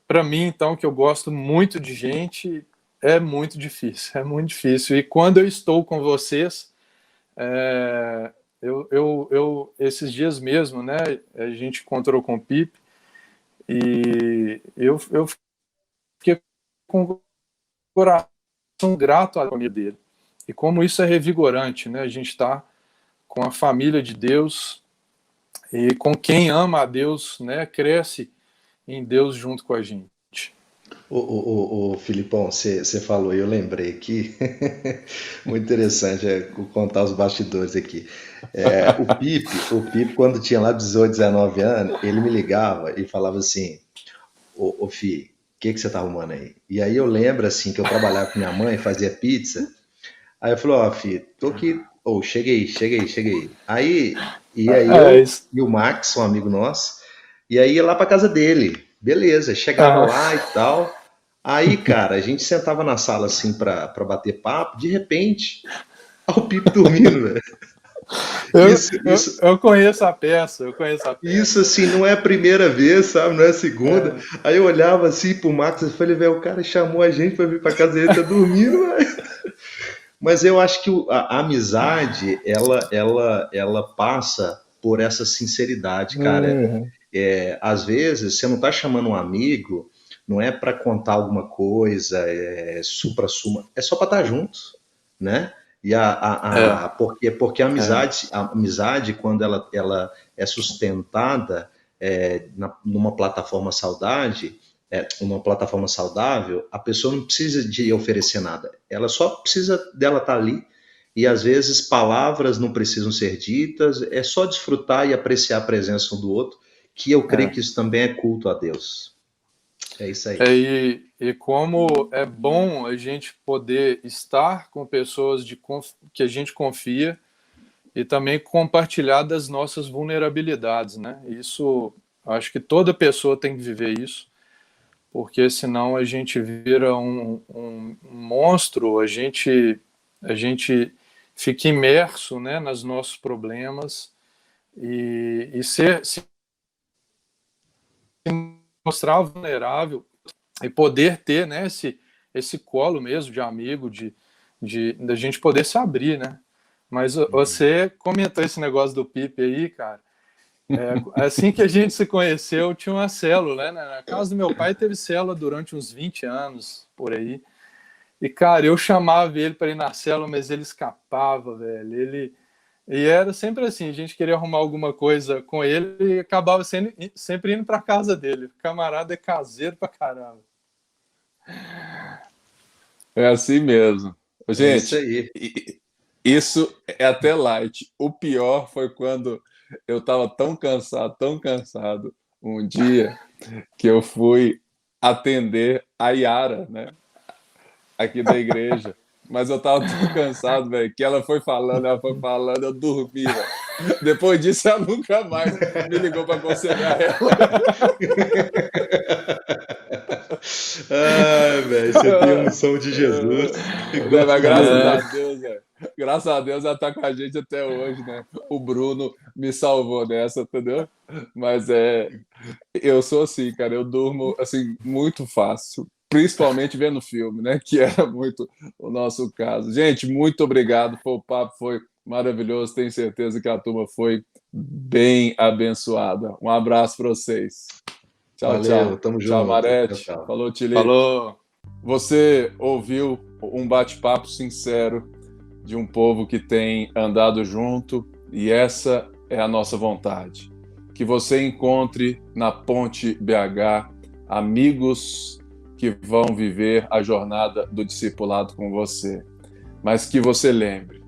Para mim, então, que eu gosto muito de gente, é muito difícil. E quando eu estou com vocês, eu esses dias mesmo, né, a gente encontrou com o Pipe, e eu fiquei com o coração grato à família dele. E como isso é revigorante, né? A gente está com a família de Deus, e com quem ama a Deus, né, cresce em Deus junto com a gente. Ô Filipão, você falou, e eu lembrei aqui, muito interessante contar os bastidores aqui. O Pipe, quando tinha lá 18, 19 anos, ele me ligava e falava assim, ô Fi, que você tá arrumando aí? E aí eu lembro, assim, que eu trabalhava com minha mãe, fazia pizza. Aí eu falei, ó, filho, tô aqui. Ô, cheguei. Aí É eu isso. e o Max, um amigo nosso, e aí ia lá pra casa dele. Beleza, chegava lá e tal. Aí, cara, a gente sentava na sala, assim, pra bater papo. De repente, ó, o Pipe dormindo, velho. Eu conheço a peça, Isso, assim, não é a primeira vez, sabe? Não é a segunda. Aí eu olhava assim pro Max e falei, velho, o cara chamou a gente pra vir pra casa dele, tá dormindo, velho. Mas eu acho que a amizade, ela passa por essa sinceridade, cara. Uhum. Às vezes, você não tá chamando um amigo, não é pra contar alguma coisa, supra-suma, é só pra estar junto, né? E porque a amizade, quando ela é sustentada numa plataforma uma plataforma saudável, a pessoa não precisa de oferecer nada. Ela só precisa dela estar ali. E às vezes palavras não precisam ser ditas, é só desfrutar e apreciar a presença um do outro, que eu creio que isso também é culto a Deus. É isso aí. E como é bom a gente poder estar com pessoas que a gente confia e também compartilhar das nossas vulnerabilidades, né? Isso, acho que toda pessoa tem que viver isso, porque senão a gente vira um monstro, a gente fica imerso, né, nos nossos problemas e se mostrar vulnerável e poder ter, né, esse colo mesmo de amigo, da gente poder se abrir, né? Mas você comentou esse negócio do Pipe aí, cara. Assim que a gente se conheceu, tinha uma célula, né? Na casa do meu pai teve célula durante uns 20 anos, por aí. E, cara, eu chamava ele para ir na célula, mas ele escapava, velho. E era sempre assim, a gente queria arrumar alguma coisa com ele e acabava sempre indo para casa dele. O camarada é caseiro pra caramba. É assim mesmo. Gente, isso aí. Isso é até light. O pior foi quando eu estava tão cansado, um dia que eu fui atender a Yara, né, aqui da igreja. Mas eu estava tão cansado, velho, que ela foi falando, eu dormi, velho. Depois disso, ela nunca mais me ligou para aconselhar ela. Ai, velho, você tem um som de Jesus. Mas graças a Deus, velho. Graças a Deus ela tá com a gente até hoje, né? O Bruno me salvou nessa, entendeu? Mas eu sou assim, cara, eu durmo assim muito fácil, principalmente vendo filme, né? Que era muito o nosso caso. Gente, muito obrigado. O papo foi maravilhoso. Tenho certeza que a turma foi bem abençoada. Um abraço para vocês. Tchau, Valeu, tchau. tamo junto. Tchau, Marete. Tchau. Falou, Tili. Falou. Você ouviu um bate-papo sincero de um povo que tem andado junto, e essa é a nossa vontade. Que você encontre na Ponte BH amigos que vão viver a jornada do discipulado com você. Mas que você lembre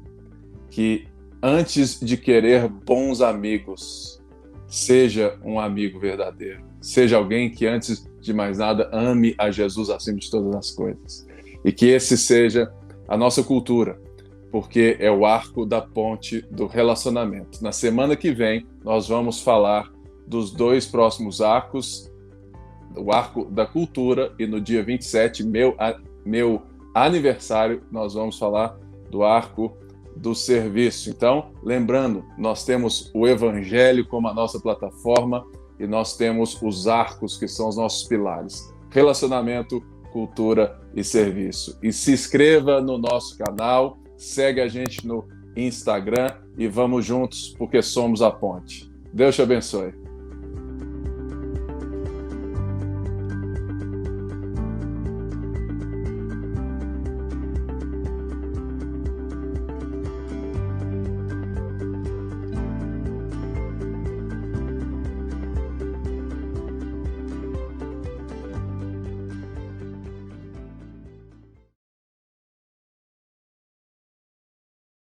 que antes de querer bons amigos, seja um amigo verdadeiro. Seja alguém que, antes de mais nada, ame a Jesus acima de todas as coisas. E que esse seja a nossa cultura, porque é o arco da ponte do relacionamento. Na semana que vem, nós vamos falar dos 2 próximos arcos, o arco da cultura, e no dia 27, meu aniversário, nós vamos falar do arco do serviço. Então, lembrando, nós temos o Evangelho como a nossa plataforma e nós temos os arcos, que são os nossos pilares: relacionamento, cultura e serviço. E se inscreva no nosso canal, segue a gente no Instagram e vamos juntos, porque somos a ponte. Deus te abençoe.